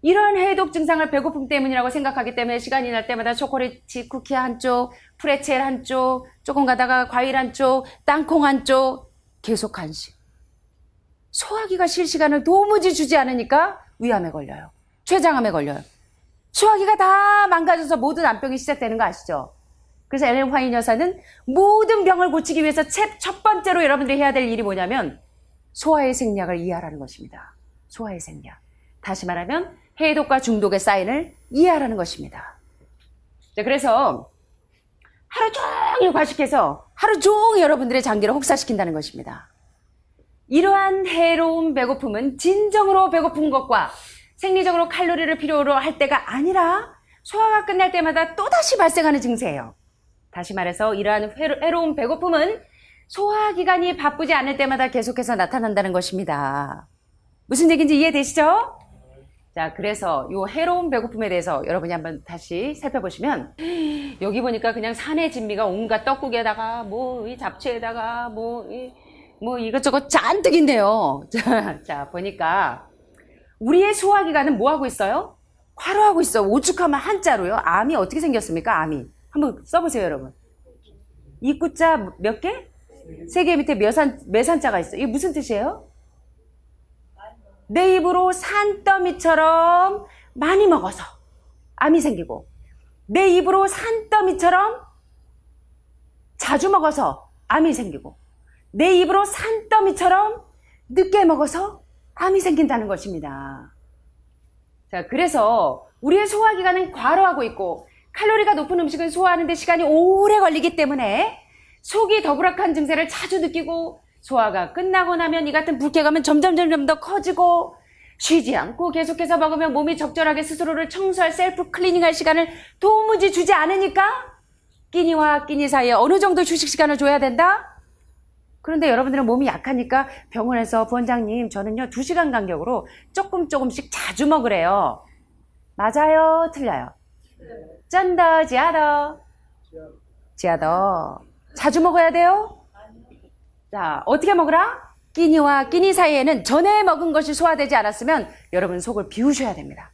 이런 해독 증상을 배고픔 때문이라고 생각하기 때문에 시간이 날 때마다 초콜릿 쿠키 한쪽, 프레첼 한쪽, 조금 가다가 과일 한쪽, 땅콩 한쪽 계속 간식. 소화기가 쉴 시간을 도무지 주지 않으니까 위암에 걸려요. 췌장암에 걸려요. 소화기가 다 망가져서 모든 암병이 시작되는 거 아시죠? 그래서 엘렌 화이트 여사는 모든 병을 고치기 위해서 첫 번째로 여러분들이 해야 될 일이 뭐냐면 소화의 생략을 이해하라는 것입니다. 소화의 생략. 다시 말하면 해독과 중독의 사인을 이해하라는 것입니다. 자, 그래서 하루 종일 과식해서 하루 종일 여러분들의 장기를 혹사시킨다는 것입니다. 이러한 해로운 배고픔은 진정으로 배고픈 것과 생리적으로 칼로리를 필요로 할 때가 아니라 소화가 끝날 때마다 또다시 발생하는 증세예요. 다시 말해서 이러한 해로운 배고픔은 소화기관이 바쁘지 않을 때마다 계속해서 나타난다는 것입니다. 무슨 얘기인지 이해되시죠? 자, 그래서 이 해로운 배고픔에 대해서 여러분이 한번 다시 살펴보시면 여기 보니까 그냥 산의 진미가 온갖 떡국에다가 이 잡채에다가 이것저것 잔뜩 있네요. 자, 보니까 우리의 소화기관은 뭐 하고 있어요? 과로하고 있어. 오죽하면 한자로요. 암이 어떻게 생겼습니까? 암이. 한번 써보세요, 여러분. 입구자 몇 개? 3개 밑에 매산자가 있어. 이게 무슨 뜻이에요? 내 입으로 산더미처럼 많이 먹어서 암이 생기고, 내 입으로 산더미처럼 자주 먹어서 암이 생기고, 내 입으로 산더미처럼 늦게 먹어서 암이 생긴다는 것입니다. 자, 그래서 우리의 소화기관은 과로하고 있고 칼로리가 높은 음식은 소화하는 데 시간이 오래 걸리기 때문에 속이 더부락한 증세를 자주 느끼고 소화가 끝나고 나면 이 같은 불쾌감은 점점 더 커지고 쉬지 않고 계속해서 먹으면 몸이 적절하게 스스로를 청소할 셀프 클리닝할 시간을 도무지 주지 않으니까 끼니와 끼니 사이에 어느 정도 휴식 시간을 줘야 된다? 그런데 여러분들은 몸이 약하니까 병원에서 부원장님 저는요 2시간 간격으로 조금씩 자주 먹으래요. 맞아요? 틀려요? 쩐더 지하더 지하더 자주 먹어야 돼요? 자, 어떻게 먹으라? 끼니와 끼니 사이에는 전에 먹은 것이 소화되지 않았으면 여러분 속을 비우셔야 됩니다.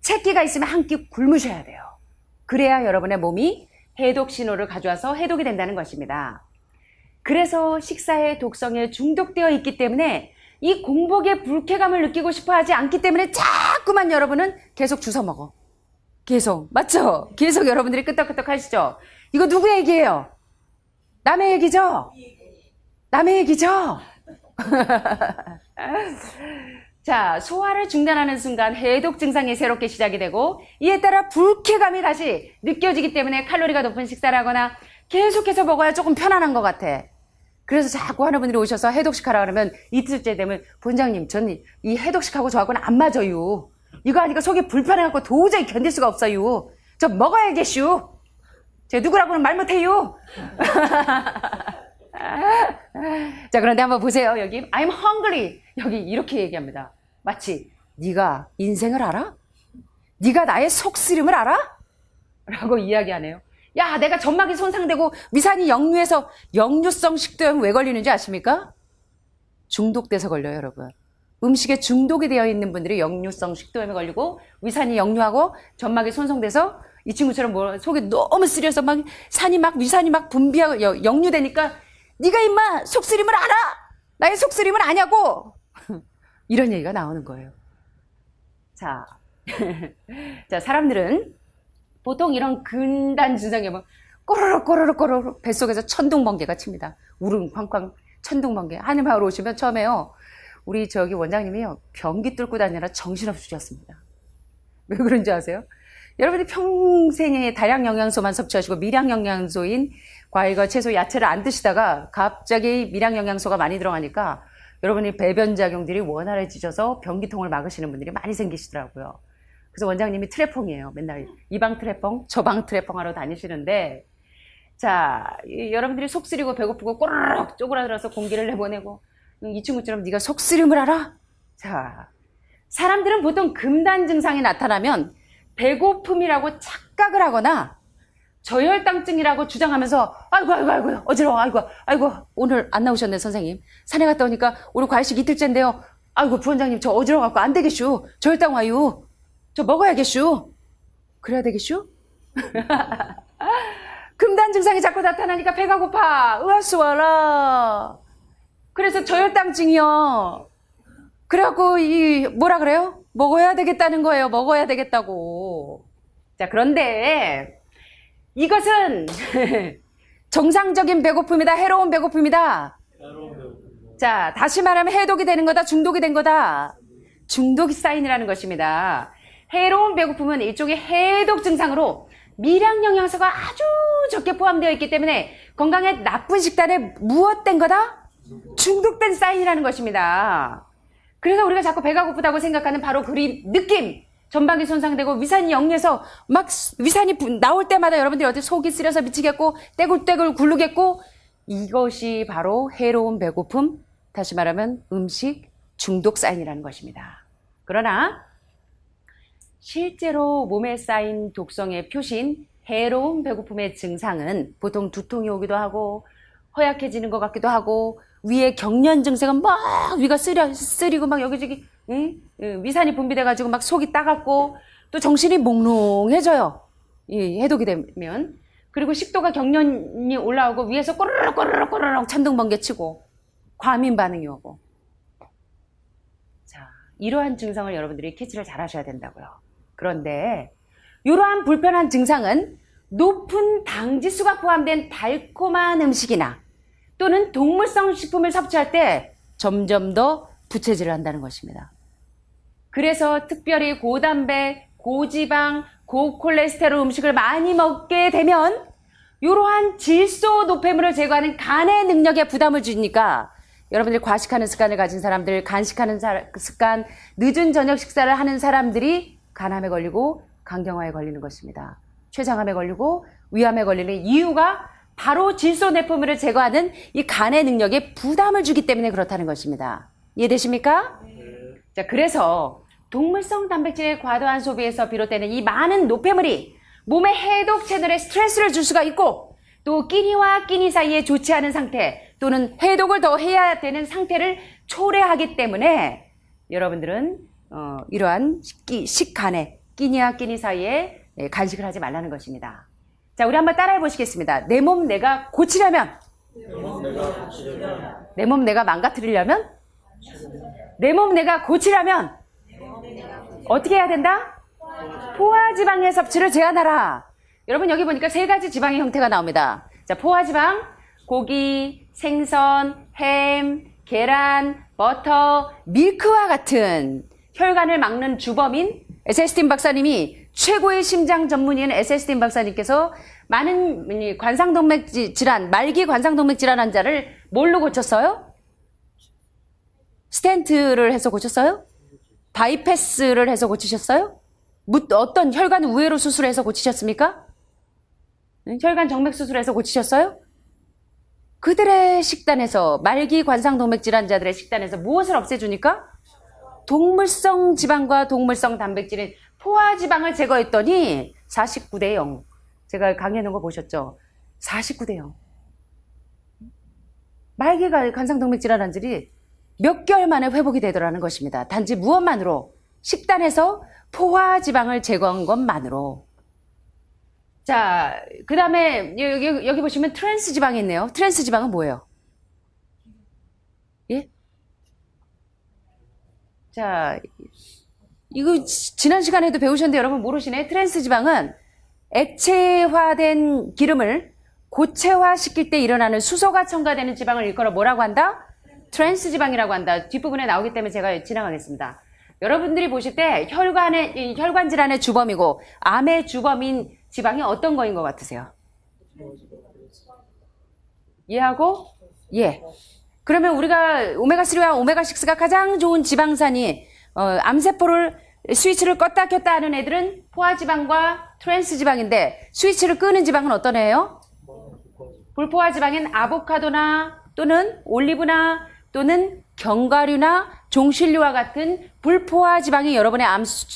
채끼가 있으면 한 끼 굶으셔야 돼요. 그래야 여러분의 몸이 해독 신호를 가져와서 해독이 된다는 것입니다. 그래서 식사의 독성에 중독되어 있기 때문에 이 공복의 불쾌감을 느끼고 싶어 하지 않기 때문에 자꾸만 여러분은 계속 주워 먹어. 계속. 맞죠? 계속 여러분들이 끄떡끄떡 하시죠? 이거 누구 얘기예요? 남의 얘기죠? 남의 얘기죠? 자, 소화를 중단하는 순간 해독 증상이 새롭게 시작이 되고 이에 따라 불쾌감이 다시 느껴지기 때문에 칼로리가 높은 식사를 하거나 계속해서 먹어야 조금 편안한 것 같아. 그래서 자꾸 하는 분들이 오셔서 해독식 하라 그러면 이틀째 되면 본장님 저는 이 해독식하고 저하고는 안 맞아요. 이거 하니까 속이 불편해갖고 도저히 견딜 수가 없어요. 저 먹어야겠슈. 제가 누구라고는 말 못해요. 자, 그런데 한번 보세요. 여기 I'm hungry. 여기 이렇게 얘기합니다. 마치 네가 인생을 알아? 네가 나의 속쓰림을 알아? 라고 이야기하네요. 야, 내가 점막이 손상되고 위산이 역류해서 역류성 식도염 왜 걸리는지 아십니까? 중독돼서 걸려요, 여러분. 음식에 중독이 되어 있는 분들이 역류성 식도염에 걸리고 위산이 역류하고 점막이 손상돼서 이 친구처럼 속이 너무 쓰려서 막 위산이 막 분비하고 역류되니까 네가 임마 속쓰림을 알아? 나의 속쓰림을 아냐고. 이런 얘기가 나오는 거예요. 자, 자, 사람들은 보통 이런 근단 증상이 뭐 꼬르륵 뱃속에서 천둥번개가 칩니다. 우릉쾅쾅 천둥번개. 한인마을 오시면 처음에요. 우리 저기 원장님이요. 변기 뚫고 다니느라 정신없이 주셨습니다. 왜 그런지 아세요? 여러분이 평생에 다량 영양소만 섭취하시고 미량 영양소인 과일과 채소, 야채를 안 드시다가 갑자기 미량 영양소가 많이 들어가니까 여러분이 배변 작용들이 원활해지셔서 변기통을 막으시는 분들이 많이 생기시더라고요. 그래서 원장님이 트레펑이에요. 맨날 이 방 트레펑, 저 방 트레펑 하러 다니시는데, 자, 여러분들이 속 쓰리고 배고프고 꼬르륵 쪼그라들어서 공기를 내보내고 이 친구처럼 네가 속 쓰림을 알아? 자, 사람들은 보통 금단 증상이 나타나면 배고픔이라고 착각을 하거나 저혈당증이라고 주장하면서 아이고 어지러워 아이고 오늘 안 나오셨네 선생님. 산에 갔다 오니까 오늘 과일식 이틀째인데요. 아이고 부원장님 저 어지러워갖고 안 되겠슈. 저혈당 와요. 저 먹어야겠슈. 그래야 되겠슈? 금단 증상이 자꾸 나타나니까 배가 고파. 으아수와라. 그래서 저혈당증이요. 그래갖고 뭐라 그래요? 먹어야 되겠다는 거예요. 먹어야 되겠다고. 자, 그런데 이것은 정상적인 배고픔이다. 해로운 배고픔이다. 자, 다시 말하면 해독이 되는 거다. 중독이 된 거다. 중독이 사인이라는 것입니다. 해로운 배고픔은 일종의 해독 증상으로 미량 영양소가 아주 적게 포함되어 있기 때문에 건강에 나쁜 식단에 무엇된 거다? 중독된 사인이라는 것입니다. 그래서 우리가 자꾸 배가 고프다고 생각하는 바로 그 느낌, 전방이 손상되고 위산이 역류해서 막 위산이 나올 때마다 여러분들이 어디 속이 쓰려서 미치겠고 떼굴떼굴 굴르겠고, 이것이 바로 해로운 배고픔, 다시 말하면 음식 중독 사인이라는 것입니다. 그러나 실제로 몸에 쌓인 독성의 표시인 해로운 배고픔의 증상은 보통 두통이 오기도 하고 허약해지는 것 같기도 하고 위에 경련 증세가 막 위가 쓰리고 막 여기저기 위산이 분비돼가지고 막 속이 따갑고 또 정신이 몽롱해져요. 이 해독이 되면. 그리고 식도가 경련이 올라오고 위에서 꼬르륵 천둥 번개 치고 과민 반응이 오고. 자, 이러한 증상을 여러분들이 캐치를 잘 하셔야 된다고요. 그런데 이러한 불편한 증상은 높은 당지수가 포함된 달콤한 음식이나 또는 동물성 식품을 섭취할 때 점점 더 부채질을 한다는 것입니다. 그래서 특별히 고단백, 고지방, 고콜레스테롤 음식을 많이 먹게 되면 이러한 질소 노폐물을 제거하는 간의 능력에 부담을 주니까 여러분들이 과식하는 습관을 가진 사람들, 간식하는 습관, 늦은 저녁 식사를 하는 사람들이 간암에 걸리고 간경화에 걸리는 것입니다. 췌장암에 걸리고 위암에 걸리는 이유가 바로 질소 내포물을 제거하는 이 간의 능력에 부담을 주기 때문에 그렇다는 것입니다. 이해되십니까? 자, 그래서 동물성 단백질의 과도한 소비에서 비롯되는 이 많은 노폐물이 몸의 해독 채널에 스트레스를 줄 수가 있고 또 끼니와 끼니 사이에 좋지 않은 상태 또는 해독을 더 해야 되는 상태를 초래하기 때문에 여러분들은 이러한 식간에 끼니와 끼니 사이에 간식을 하지 말라는 것입니다. 자, 우리 한번 따라해 보시겠습니다. 내 몸 내가 고치려면, 내 몸 내가 망가뜨리려면, 내 몸 내가 고치려면 어떻게 해야 된다? 포화지방의 섭취를 제한하라. 여러분 여기 보니까 세 가지 지방의 형태가 나옵니다. 자, 포화지방, 고기, 생선, 햄, 계란, 버터, 밀크와 같은 혈관을 막는 주범인 에셀스틴 박사님이 최고의 심장 전문의인 에셀스틴 박사님께서 많은 관상동맥 질환, 말기 관상동맥 질환 환자를 뭘로 고쳤어요? 스텐트를 해서 고쳤어요? 바이패스를 해서 고치셨어요? 어떤 혈관 우회로 수술해서 고치셨습니까? 혈관 정맥 수술해서 고치셨어요? 그들의 식단에서, 말기 관상동맥 질환자들의 식단에서 무엇을 없애주니까? 동물성 지방과 동물성 단백질인 포화지방을 제거했더니 49대 0. 제가 강의해 놓은 거 보셨죠? 49대 0. 말기 관상동맥 질환 환자들이 몇 개월 만에 회복이 되더라는 것입니다. 단지 무엇만으로? 식단에서 포화지방을 제거한 것만으로. 자, 그 다음에 여기 보시면 트랜스 지방이 있네요. 트랜스 지방은 뭐예요? 예? 자, 이거 지난 시간에도 배우셨는데 여러분 모르시네. 트랜스 지방은 액체화된 기름을 고체화시킬 때 일어나는 수소가 첨가되는 지방을 일컬어 뭐라고 한다? 트랜스 지방이라고 한다. 뒷부분에 나오기 때문에 제가 지나가겠습니다. 여러분들이 보실 때 혈관 질환의 주범이고 암의 주범인 지방이 어떤 거인 것 같으세요? 이해하고? 예. 그러면 우리가 오메가3와 오메가6가 가장 좋은 지방산이 암세포를 스위치를 껐다 켰다 하는 애들은 포화지방과 트랜스지방인데 스위치를 끄는 지방은 어떤 애예요? 불포화지방인 아보카도나 또는 올리브나 또는 견과류나 종실류와 같은 불포화지방이 여러분의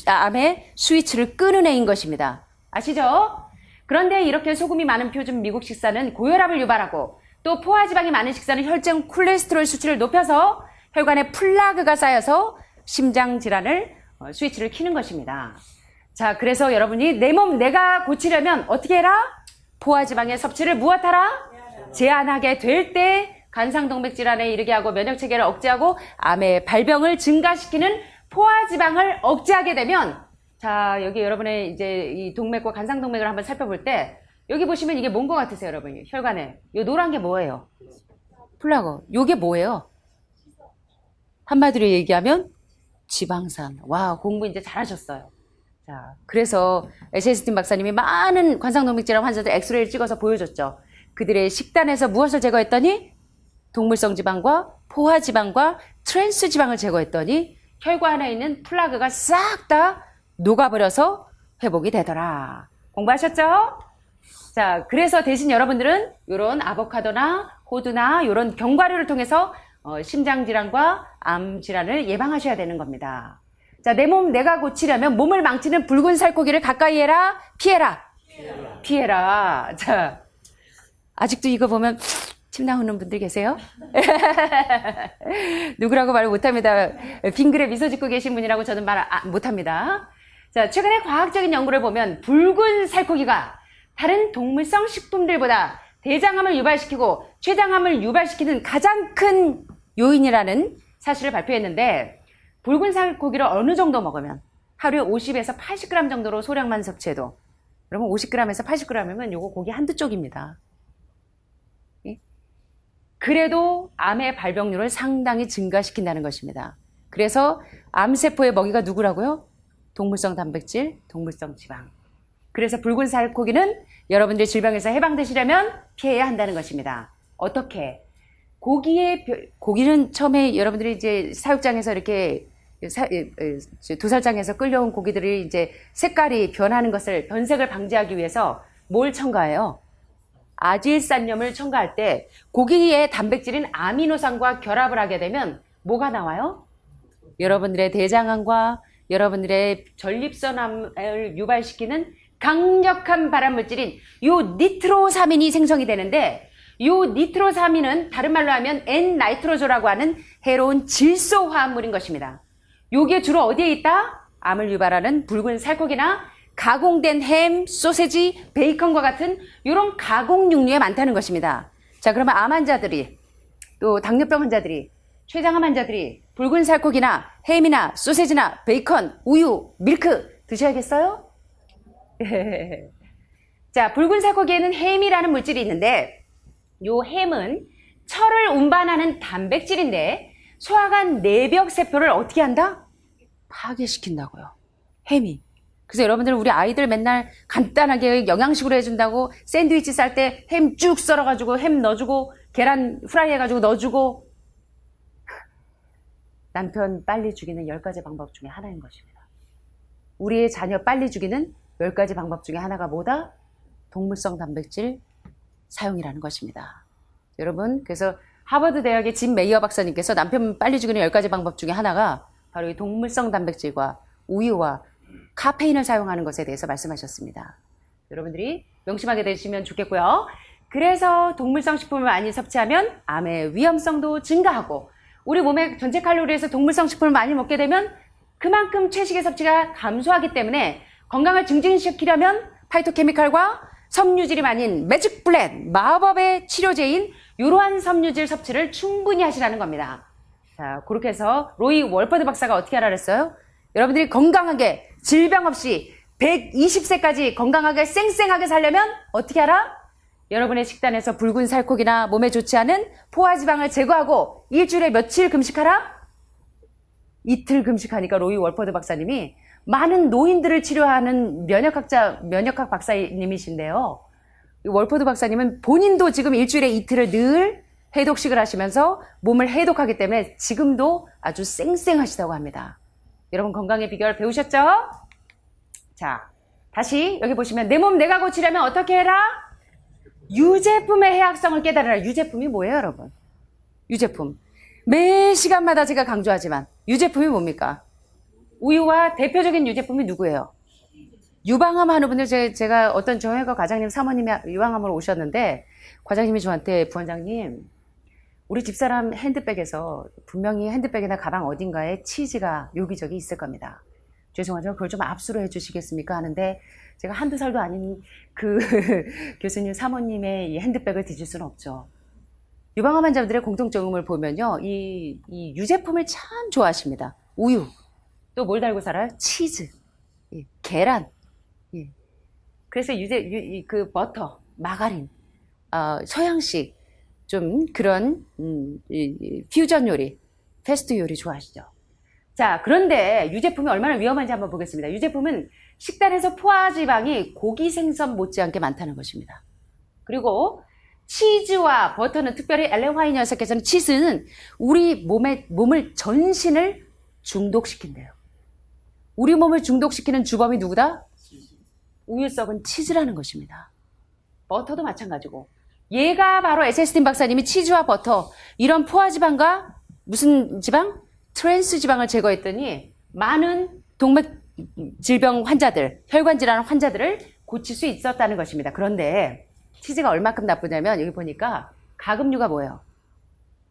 암의 스위치를 끄는 애인 것입니다. 아시죠? 그런데 이렇게 소금이 많은 표준 미국 식사는 고혈압을 유발하고 또 포화지방이 많은 식사는 혈중 콜레스테롤 수치를 높여서 혈관에 플라그가 쌓여서 심장 질환을 스위치를 켜는 것입니다. 자, 그래서 여러분이 내 몸 내가 고치려면 어떻게 해라? 포화지방의 섭취를 무엇하라? 제한하게 될 때 간상동맥 질환에 이르게 하고 면역체계를 억제하고 암의 발병을 증가시키는 포화지방을 억제하게 되면 자, 여기 여러분의 이제 이 동맥과 간상동맥을 한번 살펴볼 때 여기 보시면 이게 뭔 것 같으세요, 여러분? 혈관에. 요 노란 게 뭐예요? 플라그. 요게 뭐예요? 한마디로 얘기하면 지방산. 와, 공부 이제 잘하셨어요. 자, 그래서 에셰스틴 박사님이 많은 관상동맥 질환 환자들 엑스레이를 찍어서 보여줬죠. 그들의 식단에서 무엇을 제거했더니 동물성 지방과 포화지방과 트랜스 지방을 제거했더니 혈관에 있는 플라그가 싹 다 녹아버려서 회복이 되더라. 공부하셨죠? 자, 그래서 대신 여러분들은 이런 아보카도나 호두나 이런 견과류를 통해서 심장질환과 암질환을 예방하셔야 되는 겁니다. 자, 내 몸 내가 고치려면 몸을 망치는 붉은 살코기를 가까이 해라, 피해라. 피해라. 자, 아직도 이거 보면 침 나오는 분들 계세요? 누구라고 말 못합니다. 빙그레 미소 짓고 계신 분이라고 저는 말 못합니다. 자, 최근에 과학적인 연구를 보면 붉은 살코기가 다른 동물성 식품들보다 대장암을 유발시키고 췌장암을 유발시키는 가장 큰 요인이라는 사실을 발표했는데 붉은 살코기를 어느 정도 먹으면 하루에 50에서 80g 정도로 소량만 섭취해도 여러분 50g에서 80g이면 요거 고기 한두 쪽입니다. 그래도 암의 발병률을 상당히 증가시킨다는 것입니다. 그래서 암세포의 먹이가 누구라고요? 동물성 단백질, 동물성 지방. 그래서 붉은 살코기는 여러분들이 질병에서 해방되시려면 피해야 한다는 것입니다. 어떻게? 고기는 처음에 여러분들이 이제 사육장에서 이렇게 도살장에서 끌려온 고기들이 이제 색깔이 변하는 것을 변색을 방지하기 위해서 뭘 첨가해요? 아질산염을 첨가할 때 고기의 단백질인 아미노산과 결합을 하게 되면 뭐가 나와요? 여러분들의 대장암과 여러분들의 전립선암을 유발시키는 강력한 발암물질인 요 니트로사민이 생성이 되는데 요 니트로사민은 다른 말로 하면 N-나이트로조라고 하는 해로운 질소 화합물인 것입니다. 요게 주로 어디에 있다? 암을 유발하는 붉은 살코기나 가공된 햄, 소세지, 베이컨과 같은 이런 가공 육류에 많다는 것입니다. 자, 그러면 암 환자들이 또 당뇨병 환자들이 췌장암 환자들이 붉은 살코기나 햄이나 소세지나 베이컨, 우유, 밀크 드셔야겠어요? 자, 붉은 살코기에는 햄이라는 물질이 있는데 요 햄은 철을 운반하는 단백질인데 소화관 내벽 세포를 어떻게 한다? 파괴시킨다고요. 햄이. 그래서 여러분들은 우리 아이들 맨날 간단하게 영양식으로 해준다고 샌드위치 쌀 때 햄 쭉 썰어가지고 햄 넣어주고 계란 후라이 해가지고 넣어주고 남편 빨리 죽이는 10가지 방법 중에 하나인 것입니다. 우리의 자녀 빨리 죽이는 10가지 방법 중에 하나가 뭐다? 동물성 단백질 사용이라는 것입니다. 여러분, 그래서 하버드 대학의 짐 메이어 박사님께서 남편 빨리 죽이는 10가지 방법 중에 하나가 바로 이 동물성 단백질과 우유와 카페인을 사용하는 것에 대해서 말씀하셨습니다. 여러분들이 명심하게 되시면 좋겠고요. 그래서 동물성 식품을 많이 섭취하면 암의 위험성도 증가하고 우리 몸의 전체 칼로리에서 동물성 식품을 많이 먹게 되면 그만큼 채식의 섭취가 감소하기 때문에 건강을 증진시키려면 파이토케미칼과 섬유질이 많은 매직 블렌, 마법의 치료제인 이러한 섬유질 섭취를 충분히 하시라는 겁니다. 자, 그렇게 해서 로이 월퍼드 박사가 어떻게 하라 그랬어요? 여러분들이 건강하게 질병 없이 120세까지 건강하게 쌩쌩하게 살려면 어떻게 하라? 여러분의 식단에서 붉은 살코기나 몸에 좋지 않은 포화지방을 제거하고 일주일에 며칠 금식하라? 이틀 금식하니까 로이 월퍼드 박사님이 많은 노인들을 치료하는 면역학 박사님이신데요. 월포드 박사님은 본인도 지금 일주일에 이틀을 늘 해독식을 하시면서 몸을 해독하기 때문에 지금도 아주 쌩쌩하시다고 합니다. 여러분 건강의 비결 배우셨죠? 자, 다시 여기 보시면 내 몸 내가 고치려면 어떻게 해라? 유제품의 해악성을 깨달으라. 유제품이 뭐예요, 여러분? 유제품. 매 시간마다 제가 강조하지만 유제품이 뭡니까? 우유와 대표적인 유제품이 누구예요? 유방암 하는 분들, 제가 어떤 정형외과 과장님 사모님이 유방암으로 오셨는데 과장님이 저한테 부원장님, 우리 집사람 핸드백에서 분명히 핸드백이나 가방 어딘가에 치즈가 여기저기 있을 겁니다. 죄송하지만 그걸 좀 압수를 해주시겠습니까? 하는데 제가 한두 살도 아닌 그 교수님 사모님의 이 핸드백을 뒤질 수는 없죠. 유방암 환자분들의 공통점을 보면요, 이 유제품을 참 좋아하십니다. 우유, 또 뭘 달고 살아요? 치즈, 계란. 그래서 그 버터, 마가린, 서양식 좀 그런 퓨전 요리, 패스트 요리 좋아하시죠? 자, 그런데 유제품이 얼마나 위험한지 한번 보겠습니다. 유제품은 식단에서 포화지방이 고기, 생선 못지않게 많다는 것입니다. 그리고 치즈와 버터는, 특별히 엘렌 화이트 녀석께서는 치즈는 우리 몸을 전신을 중독시킨대요. 우리 몸을 중독시키는 주범이 누구다? 우유 썩은 치즈라는 것입니다. 버터도 마찬가지고. 얘가 바로 에셀스틴 박사님이 치즈와 버터, 이런 포화지방과 무슨 지방? 트랜스 지방을 제거했더니 많은 동맥질병 환자들, 혈관질환 환자들을 고칠 수 있었다는 것입니다. 그런데 치즈가 얼마큼 나쁘냐면 여기 보니까 가금류가 뭐예요?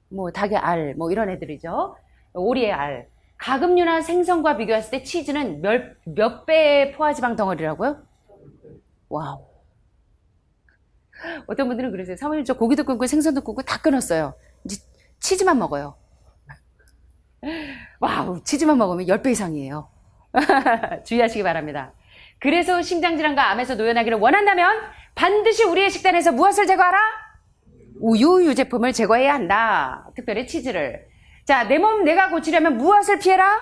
뭐 닭의 알, 뭐 이런 애들이죠. 오리의 알. 가금류나 생선과 비교했을 때 치즈는 몇 배의 포화지방 덩어리라고요? 와우. 어떤 분들은 그러세요. 사모님, 저 고기도 끊고 생선도 끊고 다 끊었어요. 이제 치즈만 먹어요. 와우, 치즈만 먹으면 10배 이상이에요. 주의하시기 바랍니다. 그래서 심장질환과 암에서 노연하기를 원한다면 반드시 우리의 식단에서 무엇을 제거하라? 우유 유제품을 제거해야 한다. 특별히 치즈를. 자, 내 몸 내가 고치려면 무엇을 피해라?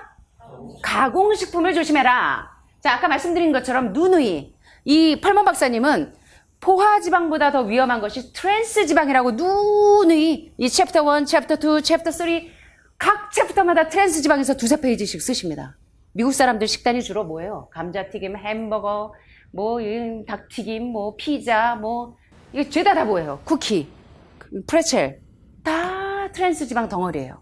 가공식품을 조심해라. 자, 아까 말씀드린 것처럼 누누이 이 펄먼 박사님은 포화지방보다 더 위험한 것이 트랜스 지방이라고 누누이 이 챕터 1, 챕터 2, 챕터 3 각 챕터마다 트랜스 지방에서 두세 페이지씩 쓰십니다. 미국 사람들 식단이 주로 뭐예요? 감자튀김, 햄버거, 뭐 닭튀김, 뭐 피자, 뭐 이게 죄다 다 뭐예요? 쿠키, 프레첼, 다 트랜스 지방 덩어리예요.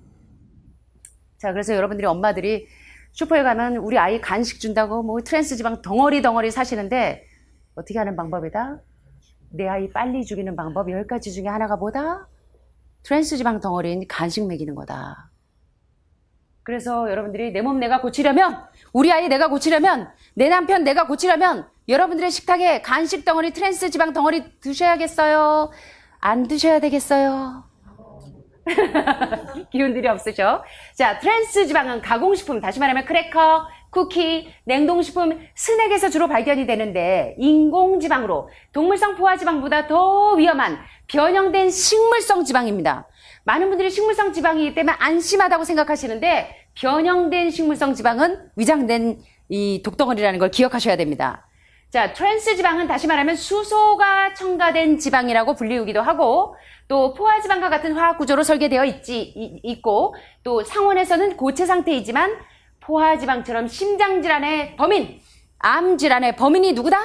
자, 그래서 여러분들이 엄마들이 슈퍼에 가면 우리 아이 간식 준다고 뭐 트랜스 지방 덩어리 사시는데 어떻게 하는 방법이다? 내 아이 빨리 죽이는 방법 10가지 중에 하나가 뭐다? 트랜스 지방 덩어리인 간식 먹이는 거다. 그래서 여러분들이 내 몸 내가 고치려면, 우리 아이 내가 고치려면, 내 남편 내가 고치려면 여러분들의 식탁에 간식 덩어리, 트랜스 지방 덩어리 드셔야겠어요? 안 드셔야 되겠어요? 기운들이 없으셔. 자, 트랜스 지방은 가공식품, 다시 말하면 크래커, 쿠키, 냉동식품, 스낵에서 주로 발견이 되는데 인공지방으로 동물성 포화지방보다 더 위험한 변형된 식물성 지방입니다. 많은 분들이 식물성 지방이기 때문에 안심하다고 생각하시는데 변형된 식물성 지방은 위장된 이 독덩어리라는 걸 기억하셔야 됩니다. 자, 트랜스 지방은 다시 말하면 수소가 첨가된 지방이라고 불리우기도 하고 또 포화지방과 같은 화학 구조로 설계되어 있고 또 상온에서는 고체 상태이지만 포화지방처럼 심장질환의 범인, 암질환의 범인이 누구다?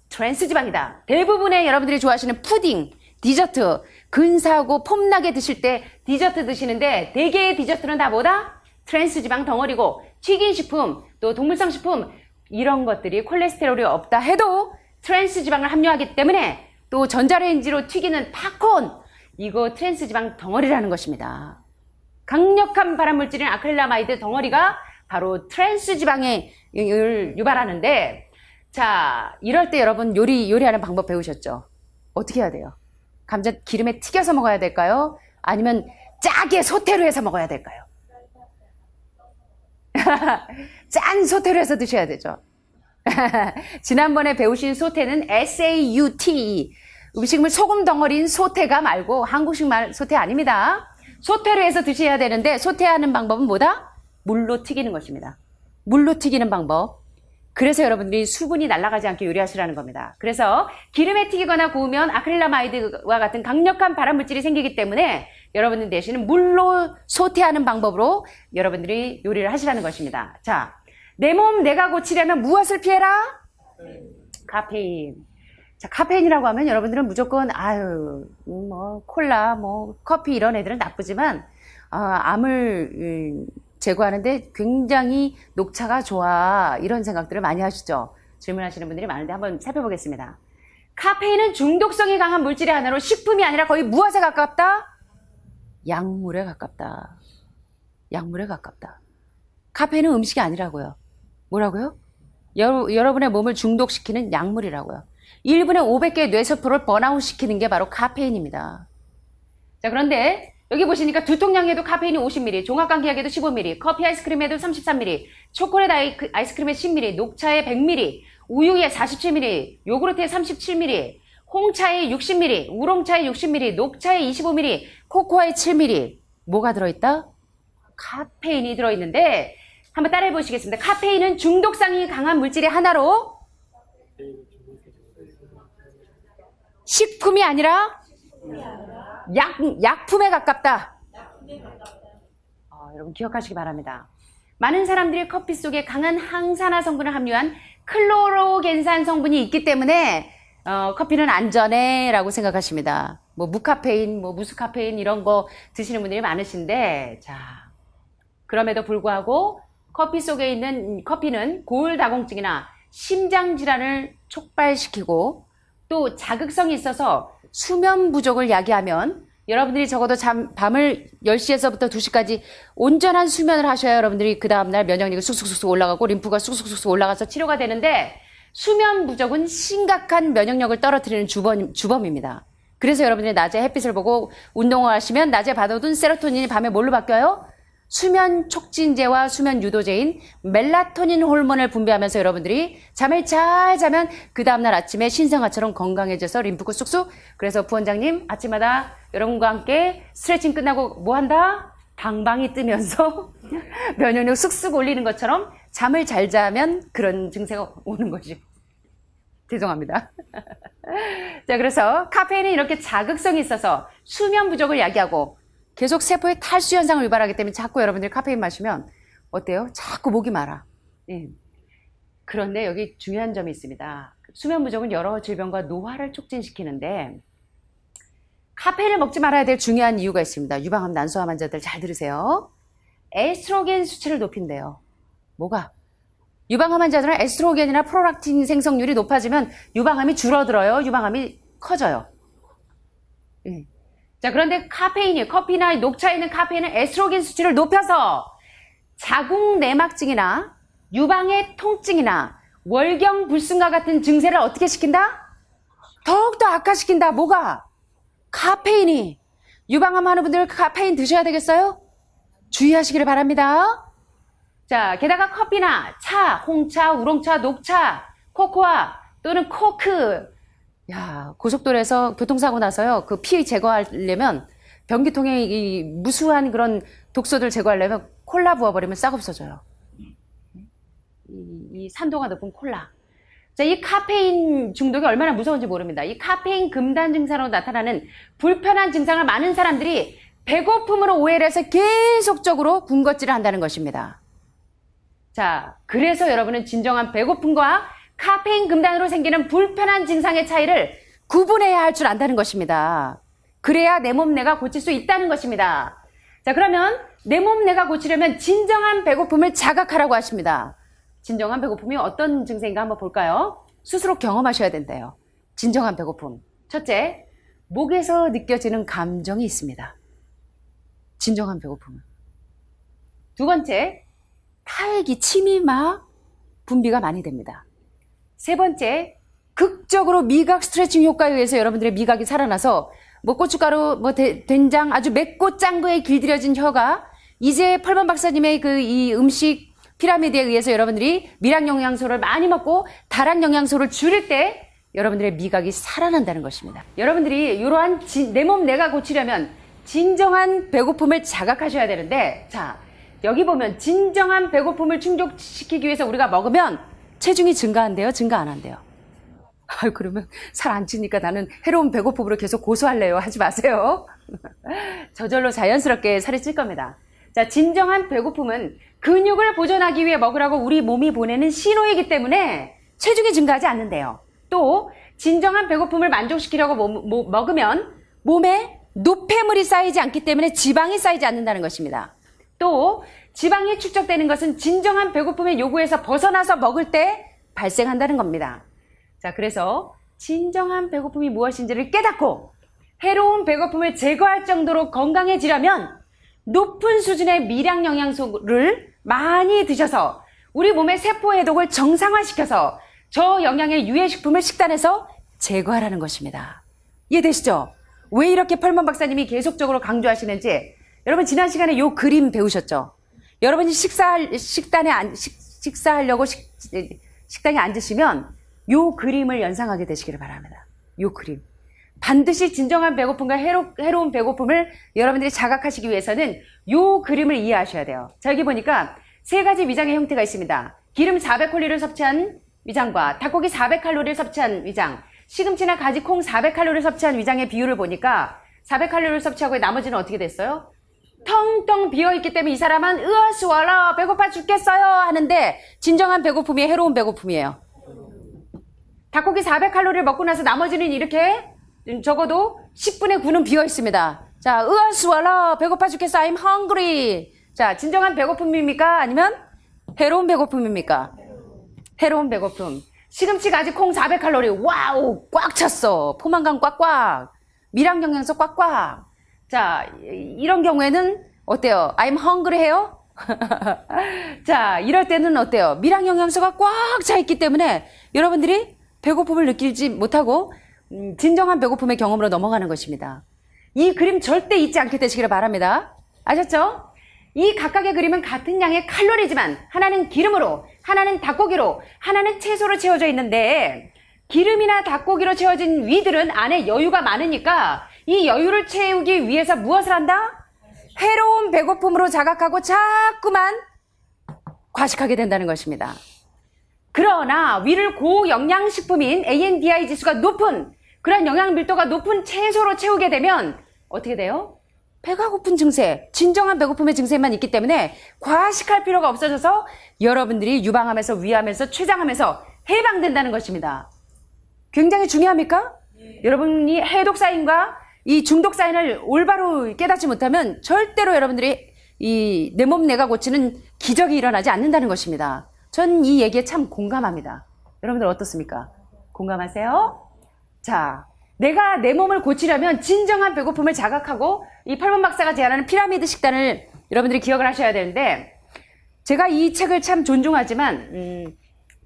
트랜스 지방이다. 대부분의 여러분들이 좋아하시는 푸딩, 디저트, 근사하고 폼나게 드실 때 디저트 드시는데 대개의 디저트는 다 뭐다? 트랜스 지방 덩어리고 튀긴식품, 또 동물성 식품 이런 것들이 콜레스테롤이 없다 해도 트랜스 지방을 함유하기 때문에 또 전자레인지로 튀기는 팝콘, 이거 트랜스 지방 덩어리라는 것입니다. 강력한 발암물질인 아크릴라마이드 덩어리가 바로 트랜스 지방을 유발하는데, 자, 이럴 때 여러분 요리하는 방법 배우셨죠? 어떻게 해야 돼요? 감자 기름에 튀겨서 먹어야 될까요? 아니면 짜게 소테로 해서 먹어야 될까요? 짠 소테로 해서 드셔야 되죠. 지난번에 배우신 소테는 SAUTE, 음식물 소금 덩어리인 소테가 말고 한국식 말 소테 아닙니다. 소테로 해서 드셔야 되는데 소테하는 방법은 뭐다? 물로 튀기는 것입니다. 물로 튀기는 방법. 그래서 여러분들이 수분이 날아가지 않게 요리하시라는 겁니다. 그래서 기름에 튀기거나 구우면 아크릴라마이드와 같은 강력한 발암물질이 생기기 때문에 여러분들 대신은 물로 소태하는 방법으로 여러분들이 요리를 하시라는 것입니다. 자, 내 몸 내가 고치려면 무엇을 피해라? 카페인. 자, 카페인이라고 하면 여러분들은 무조건 콜라, 커피 이런 애들은 나쁘지만 암을 제거하는데 굉장히 녹차가 좋아, 이런 생각들을 많이 하시죠. 질문하시는 분들이 많은데 한번 살펴보겠습니다. 카페인은 중독성이 강한 물질의 하나로 식품이 아니라 거의 무엇에 가깝다? 약물에 가깝다. 약물에 가깝다. 카페인은 음식이 아니라고요. 뭐라고요? 여러분의 몸을 중독시키는 약물이라고요. 1분에 500개의 뇌세포를 번아웃 시키는 게 바로 카페인입니다. 자, 그런데 여기 보시니까 두통약에도 카페인이 50ml, 종합감기약에도 15ml, 커피 아이스크림에도 33ml, 초콜릿 아이스크림에 10ml, 녹차에 100ml, 우유에 47ml, 요구르트에 37ml, 홍차에 60ml, 우롱차에 60ml, 녹차에 25ml, 코코아에 7ml. 뭐가 들어있다? 카페인이 들어있는데 한번 따라해 보시겠습니다. 카페인은 중독성이 강한 물질의 하나로 식품이 아니라 약품에 가깝다. 여러분 기억하시기 바랍니다. 많은 사람들이 커피 속에 강한 항산화 성분을 함유한 클로로겐산 성분이 있기 때문에 커피는 안전해 라고 생각하십니다. 무카페인, 무스카페인 이런 거 드시는 분들이 많으신데, 자, 그럼에도 불구하고 커피 속에 있는 커피는 고울다공증이나 심장질환을 촉발시키고 또 자극성이 있어서 수면 부족을 야기하면 여러분들이 적어도 밤을 10시에서부터 2시까지 온전한 수면을 하셔야 여러분들이 그 다음날 면역력이 쑥쑥쑥 올라가고 림프가 쑥쑥쑥 올라가서 치료가 되는데, 수면 부족은 심각한 면역력을 떨어뜨리는 주범입니다. 그래서 여러분들이 낮에 햇빛을 보고 운동을 하시면 낮에 받아둔 세로토닌이 밤에 뭘로 바뀌어요? 수면 촉진제와 수면 유도제인 멜라토닌 호르몬을 분비하면서 여러분들이 잠을 잘 자면 그 다음날 아침에 신생아처럼 건강해져서 림프가 쑥쑥. 그래서 부원장님 아침마다 여러분과 함께 스트레칭 끝나고 뭐 한다? 방방이 뜨면서 면역력 쑥쑥 올리는 것처럼 잠을 잘 자면 그런 증세가 오는 거지. 죄송합니다. 자, 그래서 카페인은 이렇게 자극성이 있어서 수면 부족을 야기하고 계속 세포의 탈수 현상을 유발하기 때문에 자꾸 여러분들이 카페인 마시면 어때요? 자꾸 목이 마라. 그런데 여기 중요한 점이 있습니다. 수면 부족은 여러 질병과 노화를 촉진시키는데 카페인을 먹지 말아야 될 중요한 이유가 있습니다. 유방암, 난소암 환자들 잘 들으세요. 에스트로겐 수치를 높인대요. 뭐가? 유방암 환자들은 에스트로겐이나 프롤락틴 생성률이 높아지면 유방암이 줄어들어요. 유방암이 커져요. 자, 그런데 커피나 녹차에 있는 카페인은 에스트로겐 수치를 높여서 자궁 내막증이나 유방의 통증이나 월경 불순과 같은 증세를 어떻게 시킨다? 더욱더 악화시킨다. 뭐가? 카페인이. 유방암 하는 분들 카페인 드셔야 되겠어요? 주의하시기를 바랍니다. 자, 게다가 커피나 차, 홍차, 우롱차, 녹차, 코코아 또는 코크. 야, 고속도로에서 교통사고 나서요. 그 피 제거하려면 변기통에 이 무수한 그런 독소들 제거하려면 콜라 부어버리면 싹 없어져요. 이 산도가 높은 콜라. 자, 이 카페인 중독이 얼마나 무서운지 모릅니다. 이 카페인 금단 증상으로 나타나는 불편한 증상을 많은 사람들이 배고픔으로 오해를 해서 계속적으로 군것질을 한다는 것입니다. 자, 그래서 여러분은 진정한 배고픔과 카페인 금단으로 생기는 불편한 증상의 차이를 구분해야 할 줄 안다는 것입니다. 그래야 내 몸 내가 고칠 수 있다는 것입니다. 자, 그러면 내 몸 내가 고치려면 진정한 배고픔을 자각하라고 하십니다. 진정한 배고픔이 어떤 증세인가 한번 볼까요? 스스로 경험하셔야 된대요. 진정한 배고픔. 첫째, 목에서 느껴지는 감정이 있습니다. 진정한 배고픔은. 두 번째, 탈기, 침이 막 분비가 많이 됩니다. 세 번째, 극적으로 미각 스트레칭 효과에 의해서 여러분들의 미각이 살아나서 고춧가루, 된장, 아주 맵고 짠 거에 길들여진 혀가 이제 펄번 박사님의 이 음식 피라미드에 의해서 여러분들이 미락 영양소를 많이 먹고 다락 영양소를 줄일 때 여러분들의 미각이 살아난다는 것입니다. 여러분들이 이러한 내 몸 내가 고치려면 진정한 배고픔을 자각하셔야 되는데, 자, 여기 보면 진정한 배고픔을 충족시키기 위해서 우리가 먹으면 체중이 증가한대요? 증가 안 한대요? 그러면 살 안 찌니까 나는 해로운 배고픔으로 계속 고수할래요. 하지 마세요. 저절로 자연스럽게 살이 찔 겁니다. 자, 진정한 배고픔은 근육을 보존하기 위해 먹으라고 우리 몸이 보내는 신호이기 때문에 체중이 증가하지 않는데요. 또 진정한 배고픔을 만족시키려고 먹으면 몸에 노폐물이 쌓이지 않기 때문에 지방이 쌓이지 않는다는 것입니다. 또 지방이 축적되는 것은 진정한 배고픔의 요구에서 벗어나서 먹을 때 발생한다는 겁니다. 자, 그래서 진정한 배고픔이 무엇인지를 깨닫고 해로운 배고픔을 제거할 정도로 건강해지려면 높은 수준의 미량 영양소를 많이 드셔서 우리 몸의 세포 해독을 정상화시켜서 저영양의 유해식품을 식단에서 제거하라는 것입니다. 이해되시죠? 왜 이렇게 펄먼 박사님이 계속적으로 강조하시는지 여러분 지난 시간에 요 그림 배우셨죠? 여러분이 식사하려고 식당에 앉으시면 요 그림을 연상하게 되시기를 바랍니다. 요 그림. 반드시 진정한 배고픔과 해로운 배고픔을 여러분들이 자각하시기 위해서는 요 그림을 이해하셔야 돼요. 자, 여기 보니까 세 가지 위장의 형태가 있습니다. 기름 400칼로리를 섭취한 위장과 닭고기 400칼로리를 섭취한 위장, 시금치나 가지, 콩 400칼로리를 섭취한 위장의 비율을 보니까 400칼로리를 섭취하고 나머지는 어떻게 됐어요? 텅텅 비어있기 때문에 이 사람은 으아수와라 배고파 죽겠어요 하는데 진정한 배고픔이 해로운 배고픔이에요. 닭고기 400칼로리를 먹고 나서 나머지는 이렇게 적어도 10분의 9는 비어있습니다. 자, 으아수와라 배고파 죽겠어 I'm hungry. 자, 진정한 배고픔입니까? 아니면 해로운 배고픔입니까? 해로운 배고픔. 시금치, 가지, 콩 400칼로리 와우 꽉 찼어. 포만감 꽉꽉. 미량 영양소 꽉꽉. 자, 이런 경우에는 어때요? I'm hungry 해요? 자, 이럴 때는 어때요? 미량 영양소가 꽉 차 있기 때문에 여러분들이 배고픔을 느끼지 못하고 진정한 배고픔의 경험으로 넘어가는 것입니다. 이 그림 절대 잊지 않게 되시기를 바랍니다. 아셨죠? 이 각각의 그림은 같은 양의 칼로리지만 하나는 기름으로, 하나는 닭고기로, 하나는 채소로 채워져 있는데 기름이나 닭고기로 채워진 위들은 안에 여유가 많으니까 이 여유를 채우기 위해서 무엇을 한다? 해로운 배고픔으로 자각하고 자꾸만 과식하게 된다는 것입니다. 그러나 위를 고영양식품인 ANDI 지수가 높은 그런 영양 밀도가 높은 채소로 채우게 되면 어떻게 돼요? 배가 고픈 증세, 진정한 배고픔의 증세만 있기 때문에 과식할 필요가 없어져서 여러분들이 유방하면서 위하면서 췌장하면서 해방된다는 것입니다. 굉장히 중요합니까? 여러분이 해독 사인과 이 중독 사인을 올바로 깨닫지 못하면 절대로 여러분들이 이 내 몸 내가 고치는 기적이 일어나지 않는다는 것입니다. 전 이 얘기에 참 공감합니다. 여러분들 어떻습니까? 공감하세요? 자, 내가 내 몸을 고치려면 진정한 배고픔을 자각하고 이 펄먼 박사가 제안하는 피라미드 식단을 여러분들이 기억을 하셔야 되는데 제가 이 책을 참 존중하지만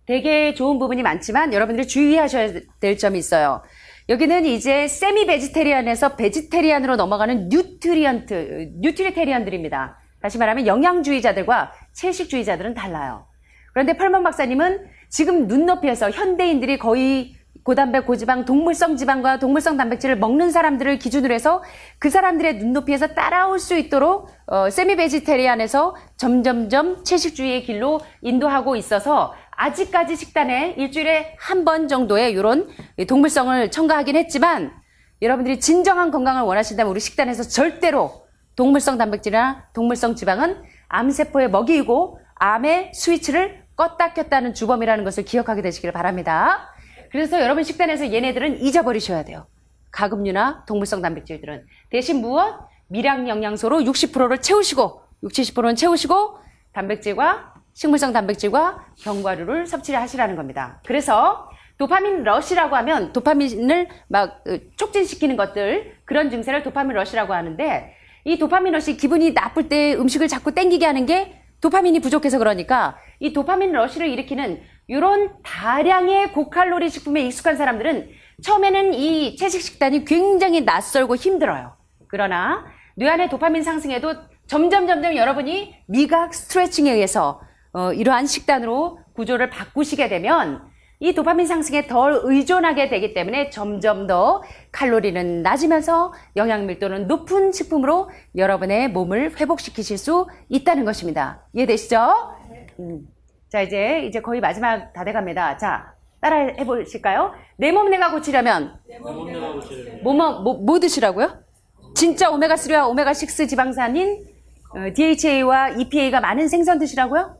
되게 좋은 부분이 많지만 여러분들이 주의하셔야 될 점이 있어요. 여기는 이제 세미 베지테리안에서 베지테리안으로 넘어가는 뉴트리테리안들입니다. 다시 말하면 영양주의자들과 채식주의자들은 달라요. 그런데 펄먼 박사님은 지금 눈높이에서 현대인들이 거의 고단백, 고지방, 동물성 지방과 동물성 단백질을 먹는 사람들을 기준으로 해서 그 사람들의 눈높이에서 따라올 수 있도록 세미 베지테리안에서 점점점 채식주의의 길로 인도하고 있어서 아직까지 식단에 일주일에 한 번 정도의 이런 동물성을 첨가하긴 했지만 여러분들이 진정한 건강을 원하신다면 우리 식단에서 절대로 동물성 단백질이나 동물성 지방은 암세포의 먹이이고 암의 스위치를 껐다 켰다는 주범이라는 것을 기억하게 되시길 바랍니다. 그래서 여러분 식단에서 얘네들은 잊어버리셔야 돼요. 가금류나 동물성 단백질들은. 대신 무엇? 미량 영양소로 60%를 채우시고 60, 70%는 채우시고 단백질과 식물성 단백질과 견과류를 섭취를 하시라는 겁니다. 그래서 도파민 러시라고 하면 도파민을 막 촉진시키는 것들 그런 증세를 도파민 러시라고 하는데 이 도파민 러시 기분이 나쁠 때 음식을 자꾸 땡기게 하는 게 도파민이 부족해서 그러니까 이 도파민 러시를 일으키는 이런 다량의 고칼로리 식품에 익숙한 사람들은 처음에는 이 채식 식단이 굉장히 낯설고 힘들어요. 그러나 뇌안의 도파민 상승에도 점점 여러분이 미각 스트레칭에 의해서 이러한 식단으로 구조를 바꾸시게 되면 이 도파민 상승에 덜 의존하게 되기 때문에 점점 더 칼로리는 낮으면서 영양 밀도는 높은 식품으로 여러분의 몸을 회복시키실 수 있다는 것입니다. 이해되시죠? 자, 이제 거의 마지막 다 돼갑니다. 자, 따라 해보실까요? 내 몸 내가 고치려면 뭐 드시라고요? 진짜 오메가3와 오메가6 지방산인 DHA와 EPA가 많은 생선 드시라고요?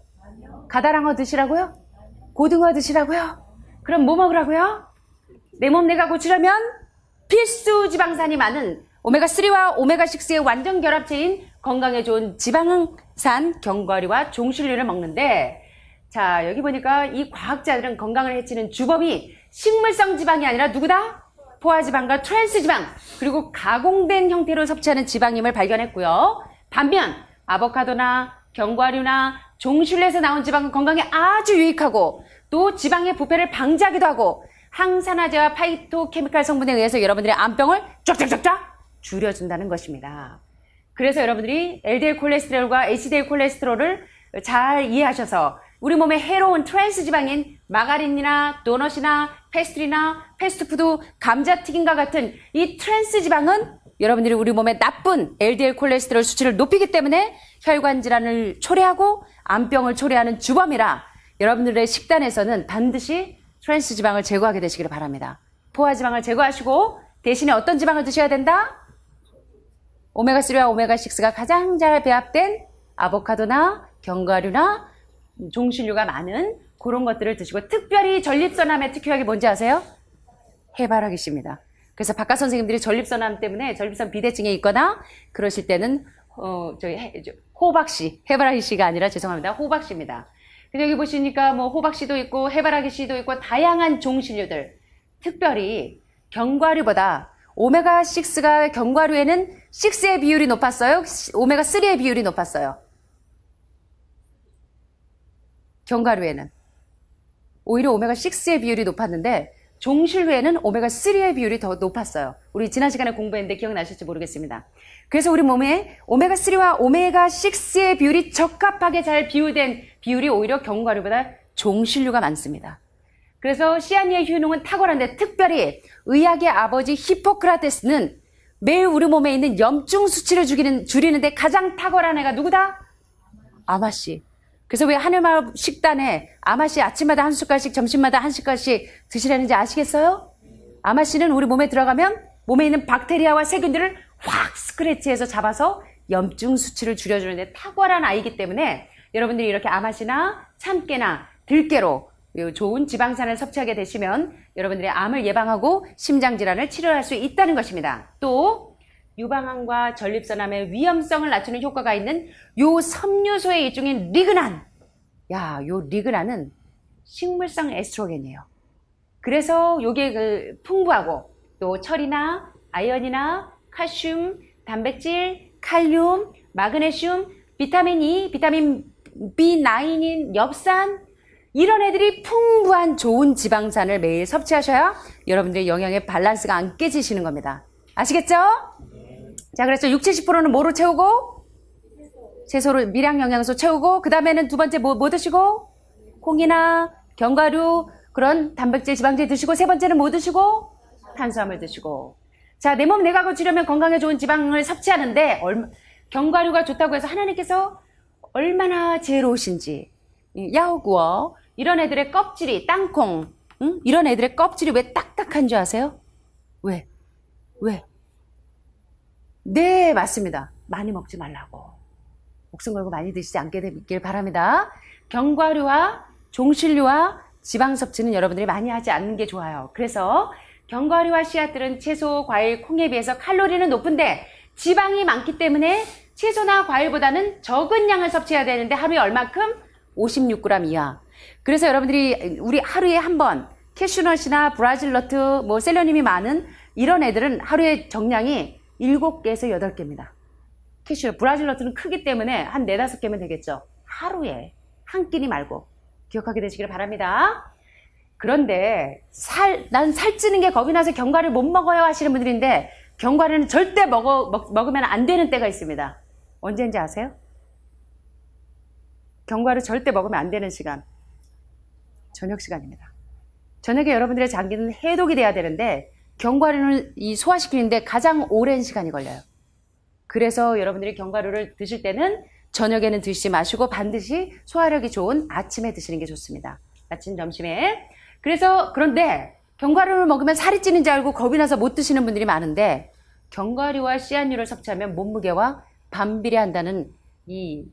가다랑어 드시라고요? 고등어 드시라고요? 그럼 뭐 먹으라고요? 내 몸 내가 고치려면 필수 지방산이 많은 오메가3와 오메가6의 완전 결합체인 건강에 좋은 지방산 견과류와 종실류를 먹는데, 자, 여기 보니까 이 과학자들은 건강을 해치는 주범이 식물성 지방이 아니라 누구다? 포화지방과 트랜스지방, 그리고 가공된 형태로 섭취하는 지방임을 발견했고요. 반면 아보카도나 견과류나 종실류에서 나온 지방은 건강에 아주 유익하고 또 지방의 부패를 방지하기도 하고 항산화제와 파이토케미칼 성분에 의해서 여러분들의 암병을 쫙쫙쫙쫙 줄여준다는 것입니다. 그래서 여러분들이 LDL 콜레스테롤과 HDL 콜레스테롤을 잘 이해하셔서 우리 몸에 해로운 트랜스 지방인 마가린이나 도넛이나 페스트리나 패스트푸드, 감자튀김과 같은 이 트랜스 지방은 여러분들이 우리 몸에 나쁜 LDL 콜레스테롤 수치를 높이기 때문에 혈관 질환을 초래하고 암병을 초래하는 주범이라 여러분들의 식단에서는 반드시 트랜스 지방을 제거하게 되시기를 바랍니다. 포화 지방을 제거하시고 대신에 어떤 지방을 드셔야 된다? 오메가3와 오메가6가 가장 잘 배합된 아보카도나 견과류나 종실류가 많은 그런 것들을 드시고, 특별히 전립선암의 특효약이 뭔지 아세요? 해바라기씨입니다. 그래서 바깥 선생님들이 전립선암 때문에 전립선 비대증에 있거나 그러실 때는 호박씨, 해바라기씨가 아니라 죄송합니다. 호박씨입니다. 근데 여기 보시니까 뭐 호박씨도 있고 해바라기씨도 있고 다양한 종실류들, 특별히 견과류보다 오메가6가 견과류에는 6의 비율이 높았어요? 오메가3의 비율이 높았어요? 견과류에는 오히려 오메가6의 비율이 높았는데 종실류에는 오메가3의 비율이 더 높았어요. 우리 지난 시간에 공부했는데 기억나실지 모르겠습니다. 그래서 우리 몸에 오메가3와 오메가6의 비율이 적합하게 잘 비율된 비율이 오히려 견과류보다 종실류가 많습니다. 그래서 시아니의 효능은 탁월한데, 특별히 의학의 아버지 히포크라테스는 매일 우리 몸에 있는 염증 수치를 줄이는데 가장 탁월한 애가 누구다? 아마씨. 그래서 왜 하늘마을 식단에 아마씨 아침마다 한 숟갈씩, 점심마다 한 숟갈씩 드시라는지 아시겠어요? 아마씨는 우리 몸에 들어가면 몸에 있는 박테리아와 세균들을 확 스크래치해서 잡아서 염증 수치를 줄여주는데 탁월한 아이기 때문에 여러분들이 이렇게 아마씨나 참깨나 들깨로 좋은 지방산을 섭취하게 되시면 여러분들의 암을 예방하고 심장질환을 치료할 수 있다는 것입니다. 또 유방암과 전립선암의 위험성을 낮추는 효과가 있는 요 섬유소의 일종인 리그난. 야, 요 리그난은 식물성 에스트로겐이에요. 그래서 요게 풍부하고 또 철이나 아연이나 칼슘, 단백질, 칼륨, 마그네슘, 비타민 E, 비타민 B9인 엽산, 이런 애들이 풍부한 좋은 지방산을 매일 섭취하셔야 여러분들의 영양의 밸런스가 안 깨지시는 겁니다. 아시겠죠? 자, 그래서 60-70%는 뭐로 채우고? 채소로, 미량 영양소 채우고, 그 다음에는 두 번째 뭐 드시고? 콩이나 견과류, 그런 단백질, 지방제 드시고, 세 번째는 뭐 드시고? 탄수화물 드시고. 자, 내 몸 내가 고치려면 건강에 좋은 지방을 섭취하는데, 견과류가 좋다고 해서 하나님께서 얼마나 지혜로우신지. 야호구어, 이런 애들의 껍질이, 땅콩, 이런 애들의 껍질이 왜 딱딱한 줄 아세요? 왜? 네, 맞습니다. 많이 먹지 말라고. 목숨 걸고 많이 드시지 않게 되길 바랍니다. 견과류와 종실류와 지방 섭취는 여러분들이 많이 하지 않는 게 좋아요. 그래서 견과류와 씨앗들은 채소, 과일, 콩에 비해서 칼로리는 높은데 지방이 많기 때문에 채소나 과일보다는 적은 양을 섭취해야 되는데 하루에 얼마큼? 56g 이하. 그래서 여러분들이 우리 하루에 한 번 캐슈넛이나 브라질너트, 뭐 셀러님이 많은 이런 애들은 하루에 정량이 7개에서 8개입니다. 캐슈넛, 브라질너트는 크기 때문에 한 4-5개면 되겠죠. 하루에 한 끼니 말고 기억하게 되시길 바랍니다. 그런데 난 살찌는 게 겁이 나서 견과류를 못 먹어요 하시는 분들인데, 견과류는 절대 먹으면 안 되는 때가 있습니다. 언제인지 아세요? 견과류 절대 먹으면 안 되는 시간, 저녁 시간입니다. 저녁에 여러분들의 장기는 해독이 돼야 되는데 견과류는 이 소화시키는데 가장 오랜 시간이 걸려요. 그래서 여러분들이 견과류를 드실 때는 저녁에는 드시지 마시고 반드시 소화력이 좋은 아침에 드시는 게 좋습니다. 아침, 점심에. 그런데 견과류를 먹으면 살이 찌는 줄 알고 겁이 나서 못 드시는 분들이 많은데 견과류와 씨앗류를 섭취하면 몸무게와 반비례한다는 이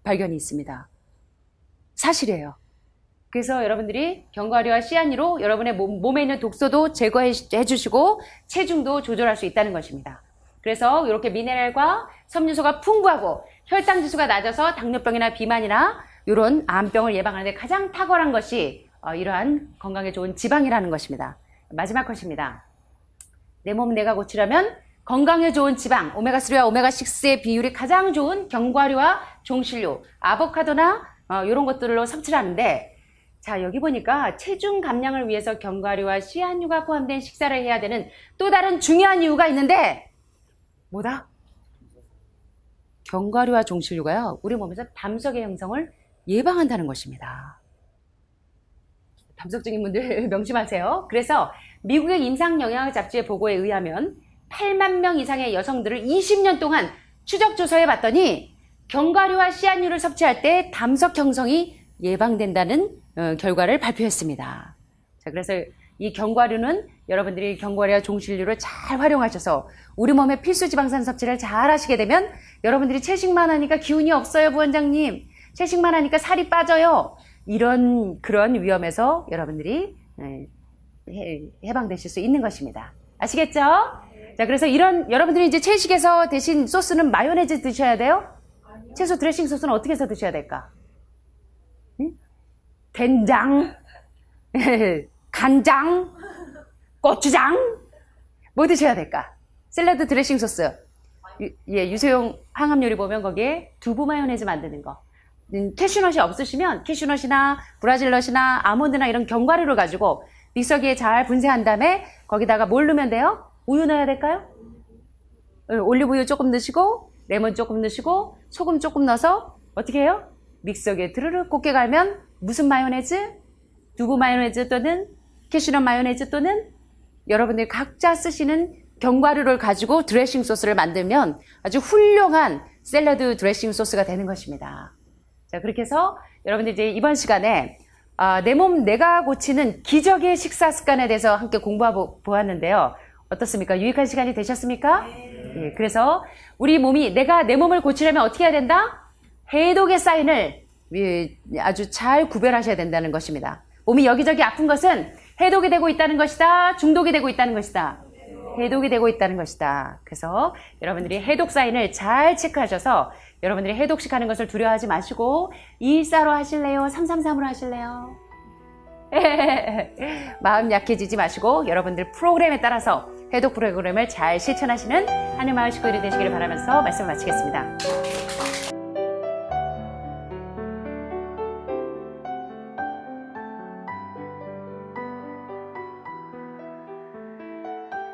발견이 있습니다. 사실이에요. 그래서 여러분들이 견과류와 씨앗류로 여러분의 몸에 있는 독소도 제거해 주시고 체중도 조절할 수 있다는 것입니다. 그래서 이렇게 미네랄과 섬유소가 풍부하고 혈당 지수가 낮아서 당뇨병이나 비만이나 이런 암병을 예방하는 데 가장 탁월한 것이 이러한 건강에 좋은 지방이라는 것입니다. 마지막 컷입니다. 내 몸 내가 고치려면 건강에 좋은 지방, 오메가3와 오메가6의 비율이 가장 좋은 견과류와 종실류, 아보카도나 이런 것들로 섭취를 하는데 자, 여기 보니까 체중 감량을 위해서 견과류와 씨앗류가 포함된 식사를 해야 되는 또 다른 중요한 이유가 있는데 뭐다? 견과류와 종실류가요, 우리 몸에서 담석의 형성을 예방한다는 것입니다. 담석적인 분들 명심하세요. 그래서 미국의 임상영양학 잡지의 보고에 의하면 8만 명 이상의 여성들을 20년 동안 추적 조사해 봤더니 견과류와 씨앗류를 섭취할 때 담석 형성이 예방된다는 결과를 발표했습니다. 자, 그래서 이 견과류는 여러분들이 견과류와 종실류를 잘 활용하셔서 우리 몸의 필수 지방산 섭취를 잘 하시게 되면 여러분들이 채식만 하니까 기운이 없어요, 부원장님. 채식만 하니까 살이 빠져요. 그런 위험에서 여러분들이 해방되실 수 있는 것입니다. 아시겠죠? 자, 그래서 여러분들이 이제 채식에서 대신 소스는 마요네즈 드셔야 돼요? 채소 드레싱 소스는 어떻게 해서 드셔야 될까? 응? 된장, 간장, 고추장, 뭐 드셔야 될까? 샐러드 드레싱 소스. 유소용 항암요리 보면 거기에 두부 마요네즈 만드는 거. 캐슈넛이 없으시면 캐슈넛이나 브라질넛이나 아몬드나 이런 견과류를 가지고 믹서기에 잘 분쇄한 다음에 거기다가 뭘 넣으면 돼요? 우유 넣어야 될까요? 올리브유 조금 넣으시고 레몬 조금 넣으시고 소금 조금 넣어서 어떻게 해요? 믹서기에 드르륵 곱게 갈면 무슨 마요네즈? 두부 마요네즈 또는 캐슈넛 마요네즈 또는 여러분들이 각자 쓰시는 견과류를 가지고 드레싱 소스를 만들면 아주 훌륭한 샐러드 드레싱 소스가 되는 것입니다. 자, 그렇게 해서 여러분들 이제 이번 시간에 내 몸 내가 고치는 기적의 식사 습관에 대해서 함께 공부해 보았는데요. 어떻습니까? 유익한 시간이 되셨습니까? 예, 그래서 우리 몸이 내 몸을 고치려면 어떻게 해야 된다? 해독의 사인을 아주 잘 구별하셔야 된다는 것입니다. 몸이 여기저기 아픈 것은 해독이 되고 있다는 것이다, 중독이 되고 있다는 것이다. 해독이 되고 있다는 것이다. 그래서 여러분들이 해독 사인을 잘 체크하셔서 여러분들이 해독식 하는 것을 두려워하지 마시고 214로 하실래요? 333으로 하실래요? 마음 약해지지 마시고 여러분들 프로그램에 따라서 해독 프로그램을 잘 실천하시는 하늘마을 식구들이 되시기를 바라면서 말씀을 마치겠습니다.